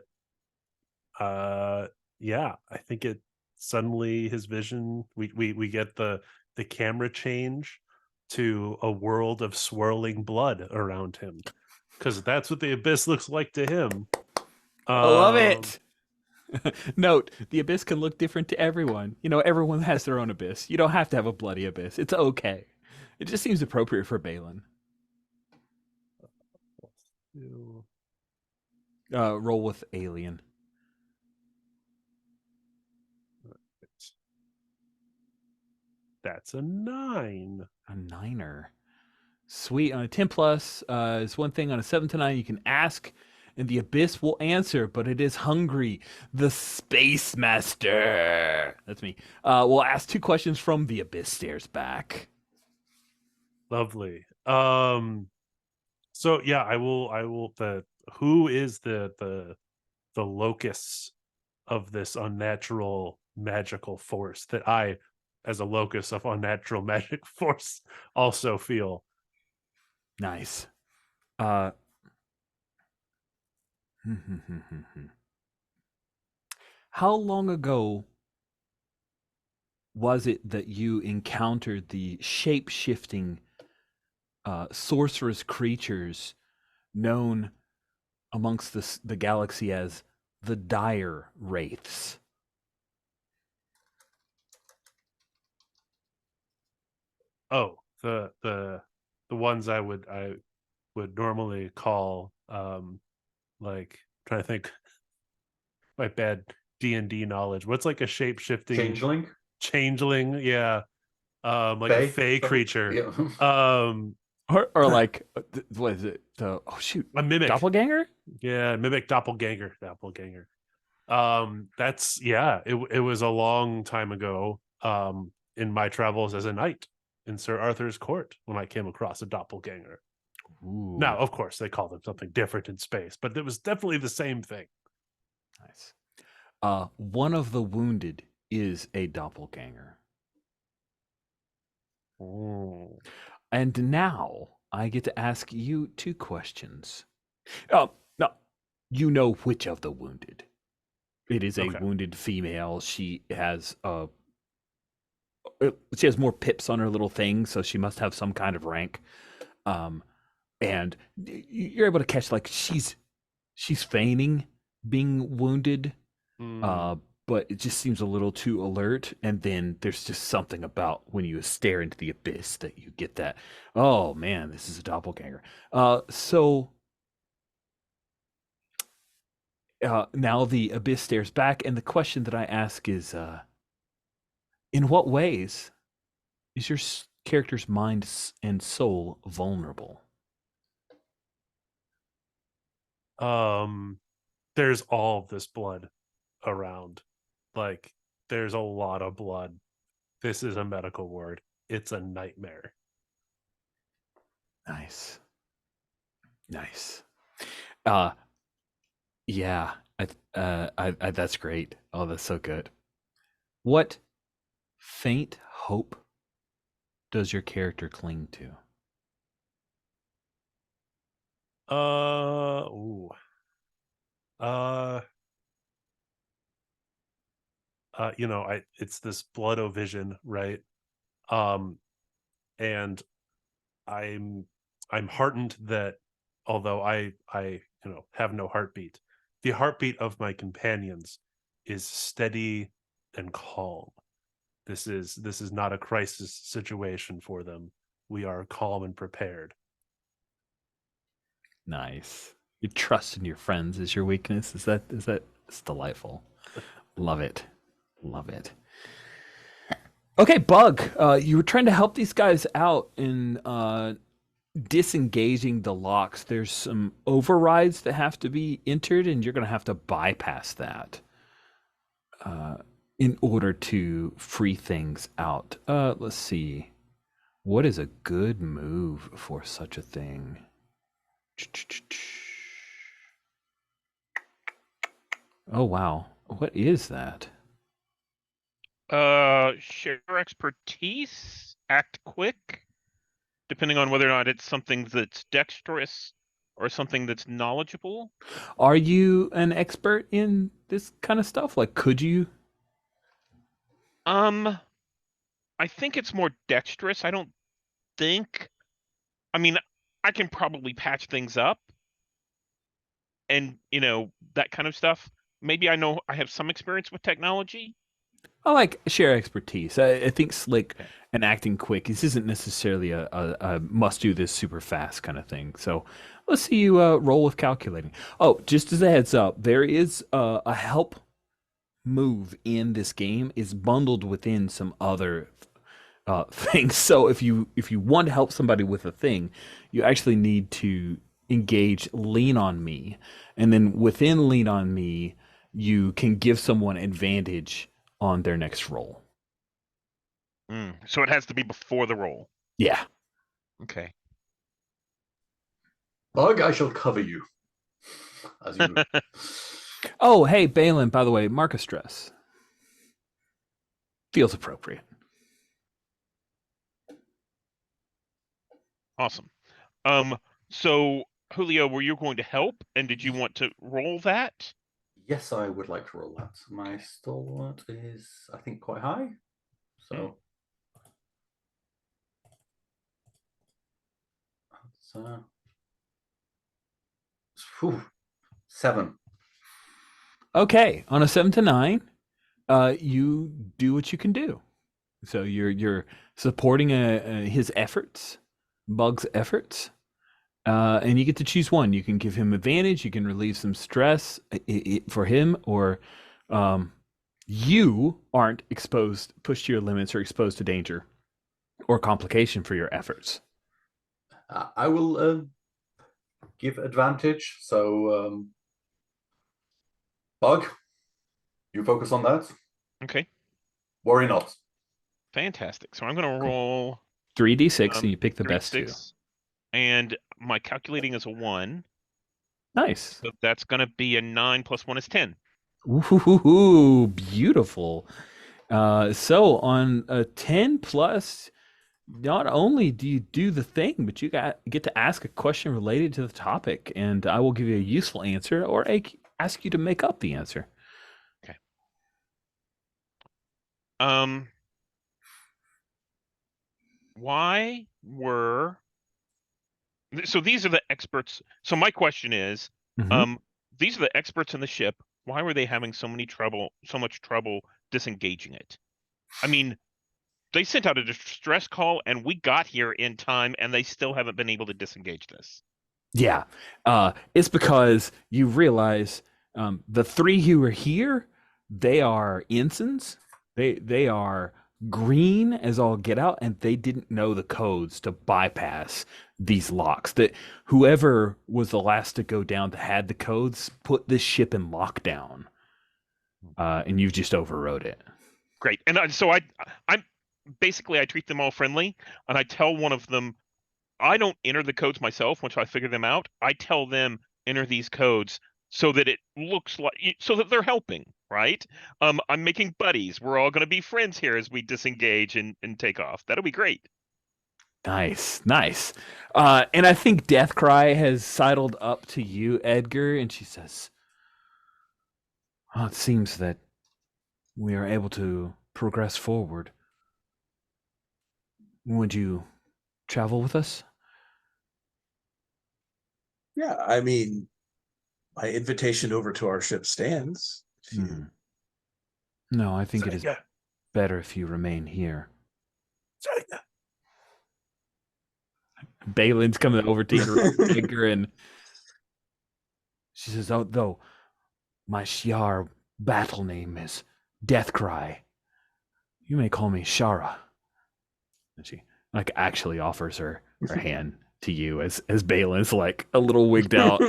yeah, I think it suddenly his vision we get the camera change to a world of swirling blood around him, because that's what the abyss looks like to him. I love it. Note, the abyss can look different to everyone. You know, everyone has their own abyss. You don't have to have a bloody abyss. It's okay. It just seems appropriate for Balin. Roll with alien. That's a 9. A 9er. Sweet. On a 10 plus is one thing. On a 7 to 9, you can ask, and the abyss will answer, but it is hungry. The Space Master. That's me. We'll ask 2 questions from the abyss stares back. Lovely. So yeah, I will who is the locus of this unnatural magical force that I, as a locus of unnatural magic force, also feel? Nice. How long ago was it that you encountered the shape-shifting sorcerous creatures known amongst the galaxy as the dire wraiths? Oh, the ones I would normally call like, trying to think my bad D&D knowledge. What's like a shape-shifting changeling? Yeah. Like a fey creature. Yeah. Or like, what is it? Oh shoot, a mimic. Doppelganger? Yeah, mimic doppelganger. That's, yeah, it was a long time ago in my travels as a knight in Sir Arthur's court when I came across a doppelganger. Ooh, Now, of course, they call them something different in space, but it was definitely the same thing. nice. One of the wounded is a doppelganger. Oh. And now I get to ask you 2 questions. No, you know which of the wounded. It is a wounded female. She has more pips on her little thing, so she must have some kind of rank. And you're able to catch, like, she's feigning being wounded, but it just seems a little too alert. And then there's just something about when you stare into the abyss that you get that, oh man, this is a doppelganger. So now the abyss stares back, and the question that I ask is, in what ways is your character's mind and soul vulnerable? There's all of this blood around. Like, there's a lot of blood. This is a medical ward. It's a nightmare. Nice. Nice. Yeah, that's great. Oh, that's so good. What faint hope does your character cling to? Ooh. Uh, it's this blood vision, right? Um, and I'm I'm heartened that although I have no heartbeat, the heartbeat of my companions is steady and calm. This is not a crisis situation for them. We are calm and prepared. Nice. Your trust in your friends is your weakness. Is that it's delightful. Love it. Love it. Okay, Bug. You were trying to help these guys out in disengaging the locks. There's some overrides that have to be entered, and you're going to have to bypass that in order to free things out. Let's see. What is a good move for such a thing? Oh, wow. What is that? Share expertise, act quick, depending on whether or not it's something that's dexterous or something that's knowledgeable. Are you an expert in this kind of stuff? Like, could you? I think it's more dexterous. I don't think. I mean, I can probably patch things up and, that kind of stuff. Maybe I have some experience with technology. I like share expertise. I think slick Okay. and acting quick. This isn't necessarily a must do this super fast kind of thing. So let's see you roll with calculating. Oh, just as a heads up, there is a help move in this game is bundled within some other things. So if you want to help somebody with a thing, you actually need to engage lean on me, and then within lean on me, you can give someone advantage on their next roll. So it has to be before the roll. Yeah. Okay. Bug, I shall cover you. As you Oh, hey, Balin, by the way, mark a stress. Feels appropriate. Awesome. So Julio, were you going to help, and did you want to roll that? Yes, I would like to roll that. My stalwart is, I think, quite high. So that's 7. Okay, on a 7 to 9, you do what you can do. So you're supporting his efforts, Bug's efforts, and you get to choose one. You can give him advantage. You can relieve some stress for him, or you aren't pushed to your limits, or exposed to danger or complication for your efforts. I will give advantage. So, Bug, you focus on that. Okay. Worry not. Fantastic. So I'm going to roll 3d6, and you pick the best 2. 6, and my calculating is a 1. Nice. So that's going to be a 9 plus 1 is 10. Ooh, beautiful. So on a 10 plus, not only do you do the thing, but you get to ask a question related to the topic, and I will give you a useful answer or ask you to make up the answer. Okay. Why were so these are the experts. So my question is, Mhm. these are the experts in the ship. Why were they having so much trouble disengaging it? I mean, they sent out a distress call, and we got here in time, and they still haven't been able to disengage this. Yeah, it's because you realize the 3 who are here, they are ensigns. They are green as all get out, and they didn't know the codes to bypass these locks. That whoever was the last to go down that had the codes put this ship in lockdown, and you've just overrode it. Great, and so I'm basically I treat them all friendly, and I tell one of them, I don't enter the codes myself once I figure them out. I tell them enter these codes so that it looks like so that they're helping, right? I'm making buddies. We're all going to be friends here as we disengage and take off. That'll be great. Nice, nice. And I think Deathcry has sidled up to you, Edgar, and she says, "Oh, it seems that we are able to progress forward. Would you travel with us?" Yeah, I mean, my invitation over to our ship stands. If you- No, I think it is Yeah. better if you remain here. Sorry. Balin's coming over to interrupt Edgar, and she says, "Oh, though my Shiar battle name is Deathcry, you may call me Shara." And she like actually offers her hand to you as Balin's like a little wigged out.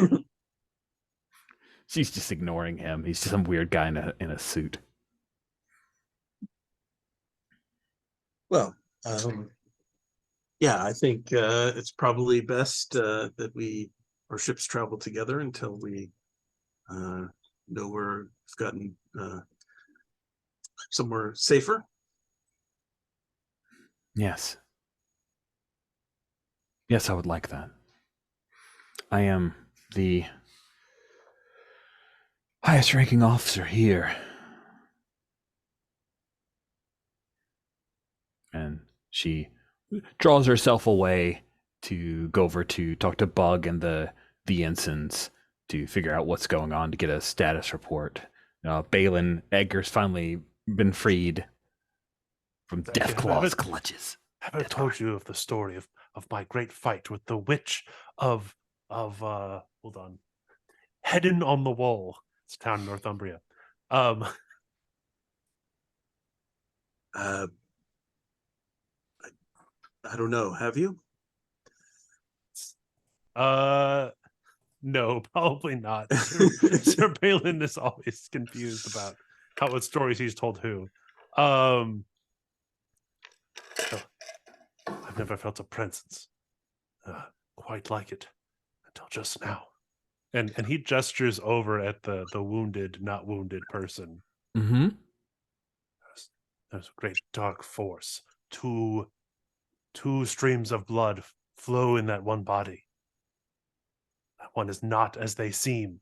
She's just ignoring him. He's just some weird guy in a suit. Well, yeah, I think it's probably best that our ships travel together until we know we've gotten somewhere safer. Yes. Yes, I would like that. I am the highest ranking officer here. And she draws herself away to go over to talk to Bug and the ensigns to figure out what's going on, to get a status report. Balin, Edgar's finally been freed from Thank you. Deathclaw's clutches. Have I told you of the story of my great fight with the witch of hold on, Hedon on the Wall? It's a town in Northumbria. I don't know. Have you? No, probably not. Sir Balin is always confused about what stories he's told who. I've never felt a presence quite like it until just now. And he gestures over at the wounded, not wounded person. Mm-hmm. There's a great dark force. Two streams of blood flow in that one body. That one is not as they seem.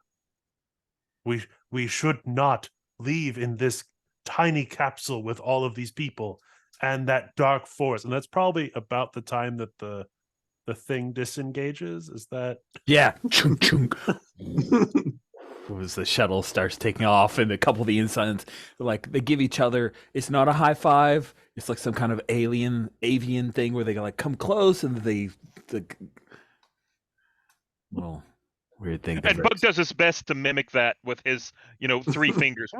We should not leave in this tiny capsule with all of these people and that dark force. And that's probably about the time that the thing disengages. Is that? Yeah. Chunk, chunk. As the shuttle starts taking off, and a couple of the ensigns, like, they give each other, it's not a high five, it's like some kind of avian thing where they like come close and the little weird thing. And Bug does his best to mimic that with his, 3 fingers.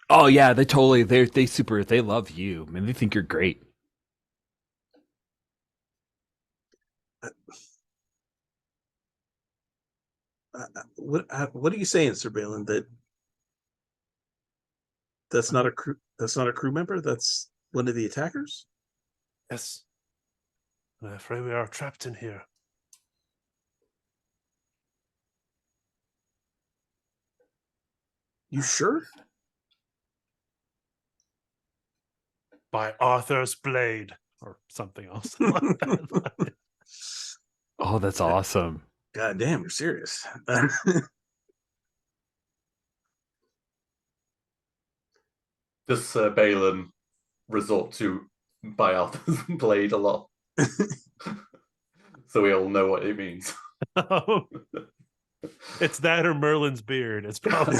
Oh yeah, they love you. I mean, they think you're great. What are you saying, Sir Balin? That's not a crew. That's not a crew member. That's one of the attackers. Yes. I'm afraid we are trapped in here. You sure? By Arthur's blade, or something else like that. Oh, that's awesome. God damn, you're serious. Does Sir Balin resort to by Arthur's blade a lot? So we all know what it means. It's that or Merlin's beard. It's probably.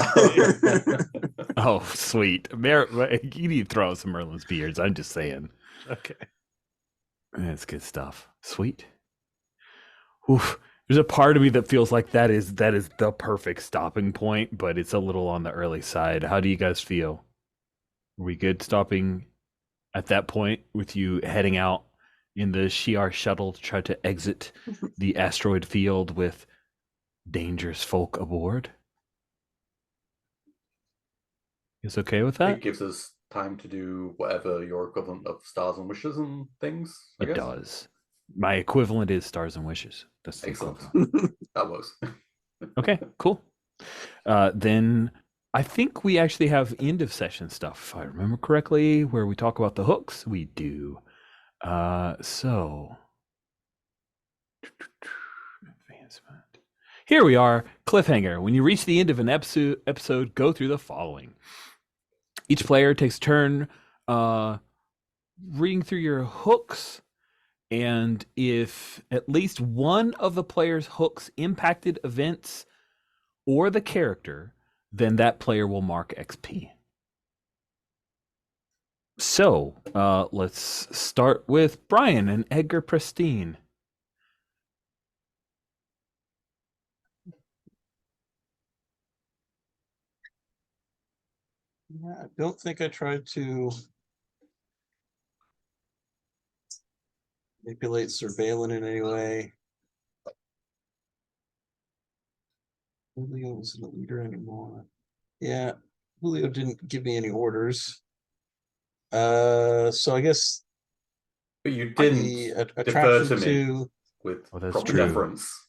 Oh, sweet. You need to throw out some Merlin's beards. I'm just saying. Okay. That's good stuff. Sweet. Oof. There's a part of me that feels like that is the perfect stopping point, but it's a little on the early side. How do you guys feel? Are we good stopping at that point with you heading out in the Shi'ar shuttle to try to exit the asteroid field with dangerous folk aboard? Is okay with that? It gives us time to do whatever your equivalent of stars and wishes and things. I guess. Does. My equivalent is Stars and Wishes. That's the Excellent. equivalent. That works. Okay, cool. Then I think we actually have end of session stuff, if I remember correctly, where we talk about the hooks. We do. So advancement. Here we are, cliffhanger. When you reach the end of an episode, go through the following. Each player takes a turn reading through your hooks, and if at least one of the player's hooks impacted events or the character, then that player will mark XP. So let's start with Brian and Edgar Pristine. Yeah, I don't think I tried to manipulate surveillance in any way. Julio isn't a leader anymore. Yeah, Julio didn't give me any orders. So I guess But you the didn't defer attraction to me to with Well, that's proper true. deference.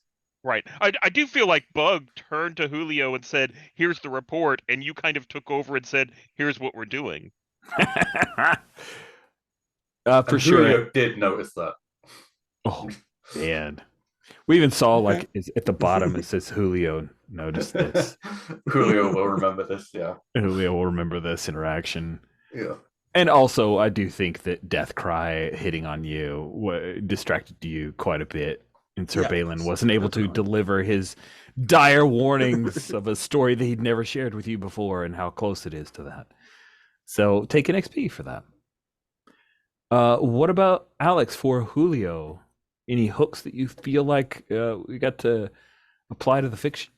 Right. I do feel like Bug turned to Julio and said, "Here's the report," and you kind of took over and said, "Here's what we're doing." For And sure. Julio did notice that. Oh, man. We even saw, Okay. like, at the bottom, it says Julio noticed this. Julio will remember this, yeah. Julio will remember this interaction. Yeah. And also, I do think that Death Cry hitting on you distracted you quite a bit. And Sir Yeah, Balin wasn't able to definitely. deliver his dire warnings of a story that he'd never shared with you before and how close it is to that. So take an XP for that. What about Alex for Julio? Any hooks that you feel like we got to apply to the fiction?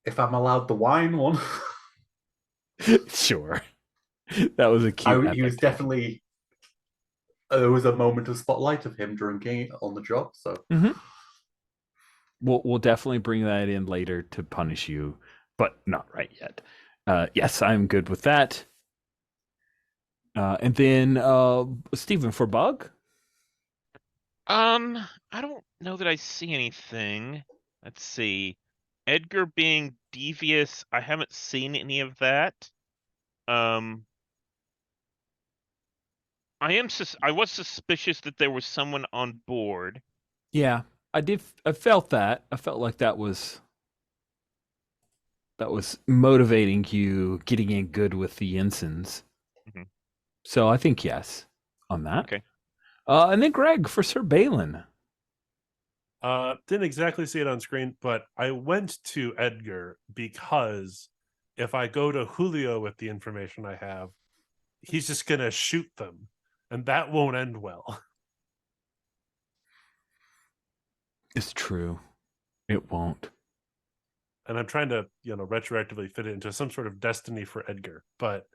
If I'm allowed the wine one. Sure. That was a cute. He was definitely. There was a moment of spotlight of him drinking on the job, so. Mm-hmm. We'll definitely bring that in later to punish you, but not right yet. Yes, I'm good with that. And then Stephen for Bug. I don't know that I see anything. Let's see. Edgar being devious, I haven't seen any of that. I was suspicious that there was someone on board. Yeah, I did. I felt that. I felt like that was motivating you, getting in good with the ensigns. Mhm. So I think yes on that. Okay. And then Greg for Sir Balin. Didn't exactly see it on screen, but I went to Edgar because if I go to Julio with the information I have, he's just gonna shoot them, and that won't end well. It's true. It won't. And I'm trying to, retroactively fit it into some sort of destiny for Edgar, but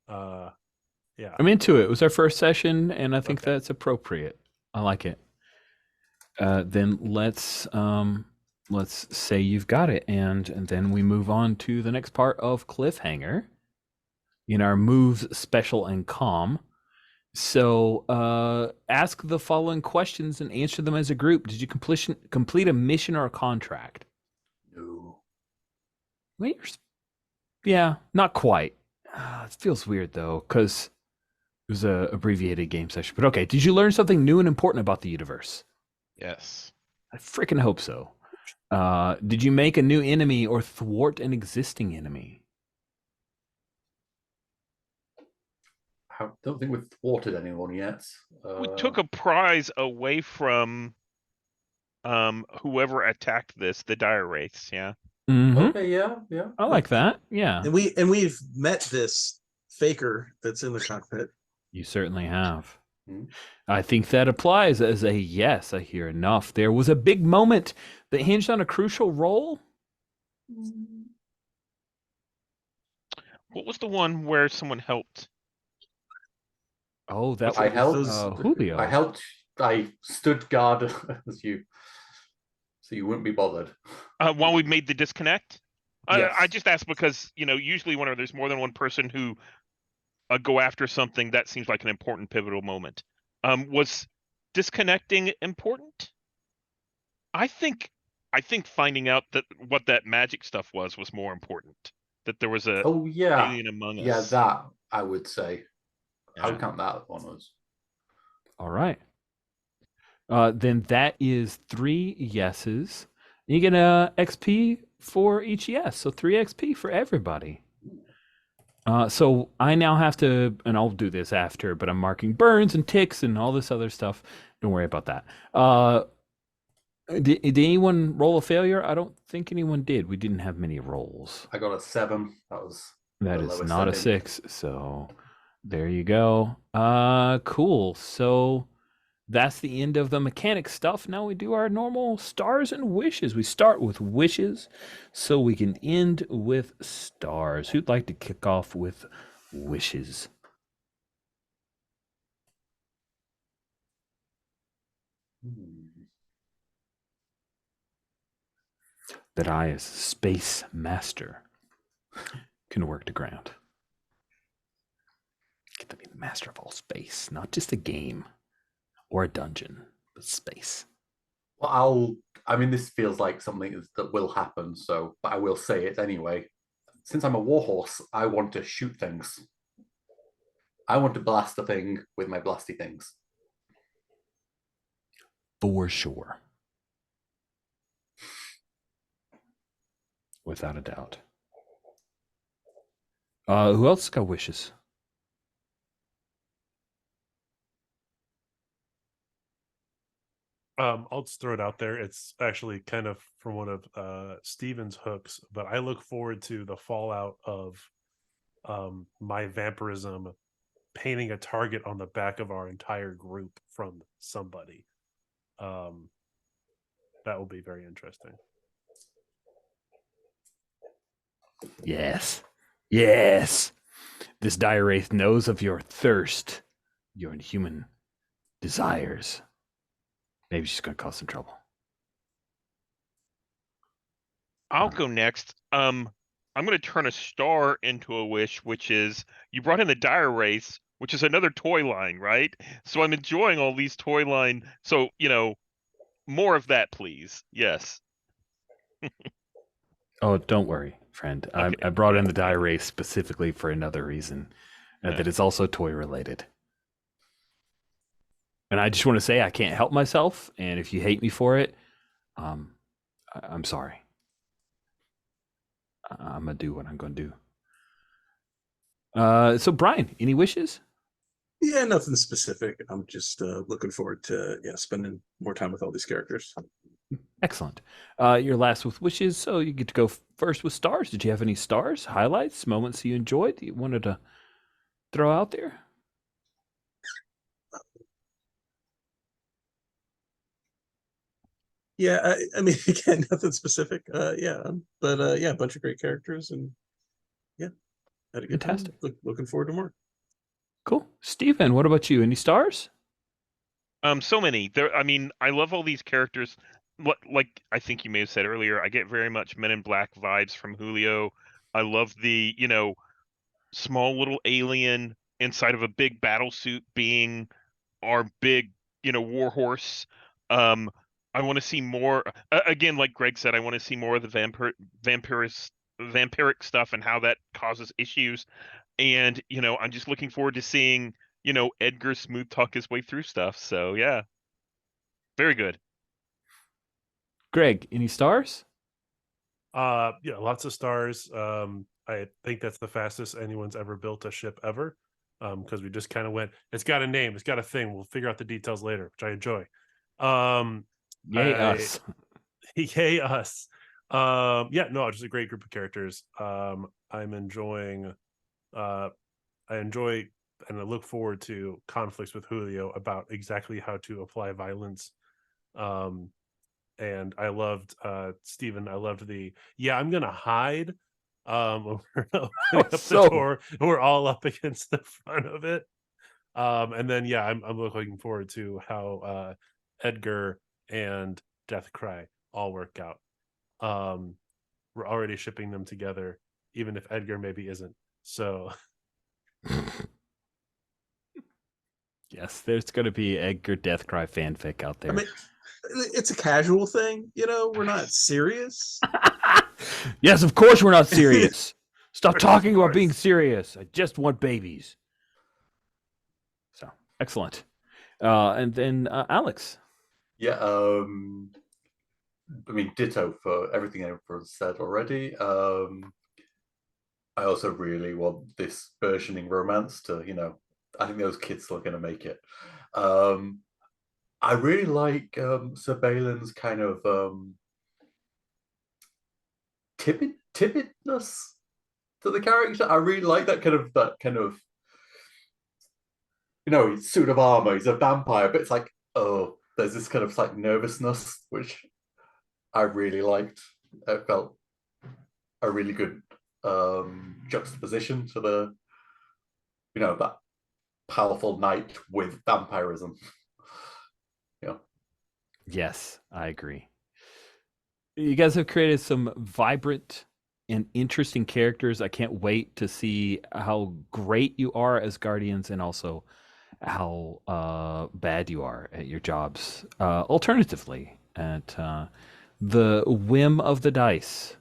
yeah. I'm into it. It was our first session, and I think Okay. that's appropriate. I like it. Then let's say you've got it, and then we move on to the next part of Cliffhanger in our moves, special, and calm. So ask the following questions and answer them as a group. Did you complete a mission or a contract? No. Wait, yeah, not quite. It feels weird though, because it was a abbreviated game session. But okay, did you learn something new and important about the universe? Yes. I freaking hope so. Did you make a new enemy or thwart an existing enemy? I don't think we've thwarted anyone yet. We took a prize away from whoever attacked the dire wraiths, yeah. Mm-hmm. Okay, yeah. I like that. Yeah. And we've met this faker that's in the cockpit. You certainly have. Hmm. I think that applies as a yes. I hear enough. There was a big moment that hinged on a crucial role. What was the one where someone helped? Oh, that I was helped. Julio. I stood guard as you, so you wouldn't be bothered. While we made the disconnect? I Yes. just asked because, usually whenever there's more than one person who go after something, that seems like an important pivotal moment. Was disconnecting important? I think finding out that what that magic stuff was more important. That there was a Oh yeah, alien among yeah. us. That I would say. I Yeah. would count that one as. All right. Then that is 3 yeses. You get a XP for each yes, so 3 XP for everybody. So I now have to, and I'll do this after, but I'm marking burns and ticks and all this other stuff. Don't worry about that. Did anyone roll a failure? I don't think anyone did. We didn't have many rolls. I got a 7. That was That the is lowest not a ending. 6. So there you go. Cool. So that's the end of the mechanic stuff. Now we do our normal stars and wishes. We start with wishes so we can end with stars. Who'd like to kick off with wishes? That I, as space master, can work to ground. Get to be the master of all space, not just a game or a dungeon, but space. Well, I mean, this feels like something that will happen, so, but I will say it anyway. Since I'm a warhorse, I want to shoot things. I want to blast a thing with my blasty things. For sure. Without a doubt. Who else got wishes? I'll just throw it out there. It's actually kind of from one of Steven's hooks, but I look forward to the fallout of my vampirism painting a target on the back of our entire group from somebody. That will be very interesting. Yes. Yes. This dire wraith knows of your thirst, your inhuman desires. Maybe she's going to cause some trouble. I'll go next. I'm going to turn a star into a wish, which is you brought in the dire race, which is another toy line, right? So I'm enjoying all these toy line. So, more of that, please. Yes. Oh, don't worry, friend. Okay. I brought in the dire wraith specifically for another reason, that it's also toy related. And I just want to say I can't help myself, and if you hate me for it, I'm sorry. I'm gonna do what I'm gonna do. So Brian, any wishes? Yeah, nothing specific. I'm just looking forward to spending more time with all these characters. Excellent. Your last with wishes, so you get to go first with stars. Did you have any stars, highlights, moments you enjoyed that you wanted to throw out there? Yeah, I mean, again, nothing specific. But yeah, a bunch of great characters, and yeah, had a good Fantastic. time. Looking forward to more. Cool. Steven, what about you? Any stars? So many. I mean, I love all these characters. Like I think you may have said earlier, I get very much Men in Black vibes from Julio. I love the, small little alien inside of a big battle suit being our big, warhorse. I want to see more. Again, like Greg said, I want to see more of the vampiric stuff and how that causes issues. And I'm just looking forward to seeing Edgar smooth talk his way through stuff. So yeah, very good. Greg, any stars? Yeah, lots of stars. I think that's the fastest anyone's ever built a ship ever. Because we just kind of went, it's got a name, it's got a thing. We'll figure out the details later, which I enjoy. Yay, us. Yay us. Yeah, no, just a great group of characters. I'm enjoying I enjoy and I look forward to conflicts with Julio about exactly how to apply violence. And I loved Stephen. I loved I'm gonna hide. We're opening up So- the door and we're all up against the front of it. And then I'm looking forward to how Edgar and Deathcry all work out. we're already shipping them together, even if Edgar maybe isn't. So Yes, there's going to be Edgar Deathcry fanfic out there. I mean, it's a casual thing, you know. We're not serious. Yes, of course we're not serious. Stop Of talking about being course. serious. I just want babies. So excellent. And then Alex. Yeah, I mean, ditto for everything everyone said already. I also really want this burgeoning romance to, you know, I think those kids are going to make it. I really like Sir Balin's kind of timidness to the character. I really like that kind of you know, suit of armor. He's a vampire, but it's like, oh, there's this kind of like nervousness which I really liked. It felt a really good juxtaposition to the, you know, that powerful knight with vampirism. Yeah. Yes, I agree. You guys have created some vibrant and interesting characters. I can't wait to see how great you are as guardians and also how bad you are at your jobs. Alternatively, at the whim of the dice.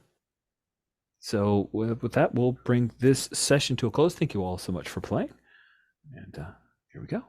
So with that, we'll bring this session to a close. Thank you all so much for playing. And here we go.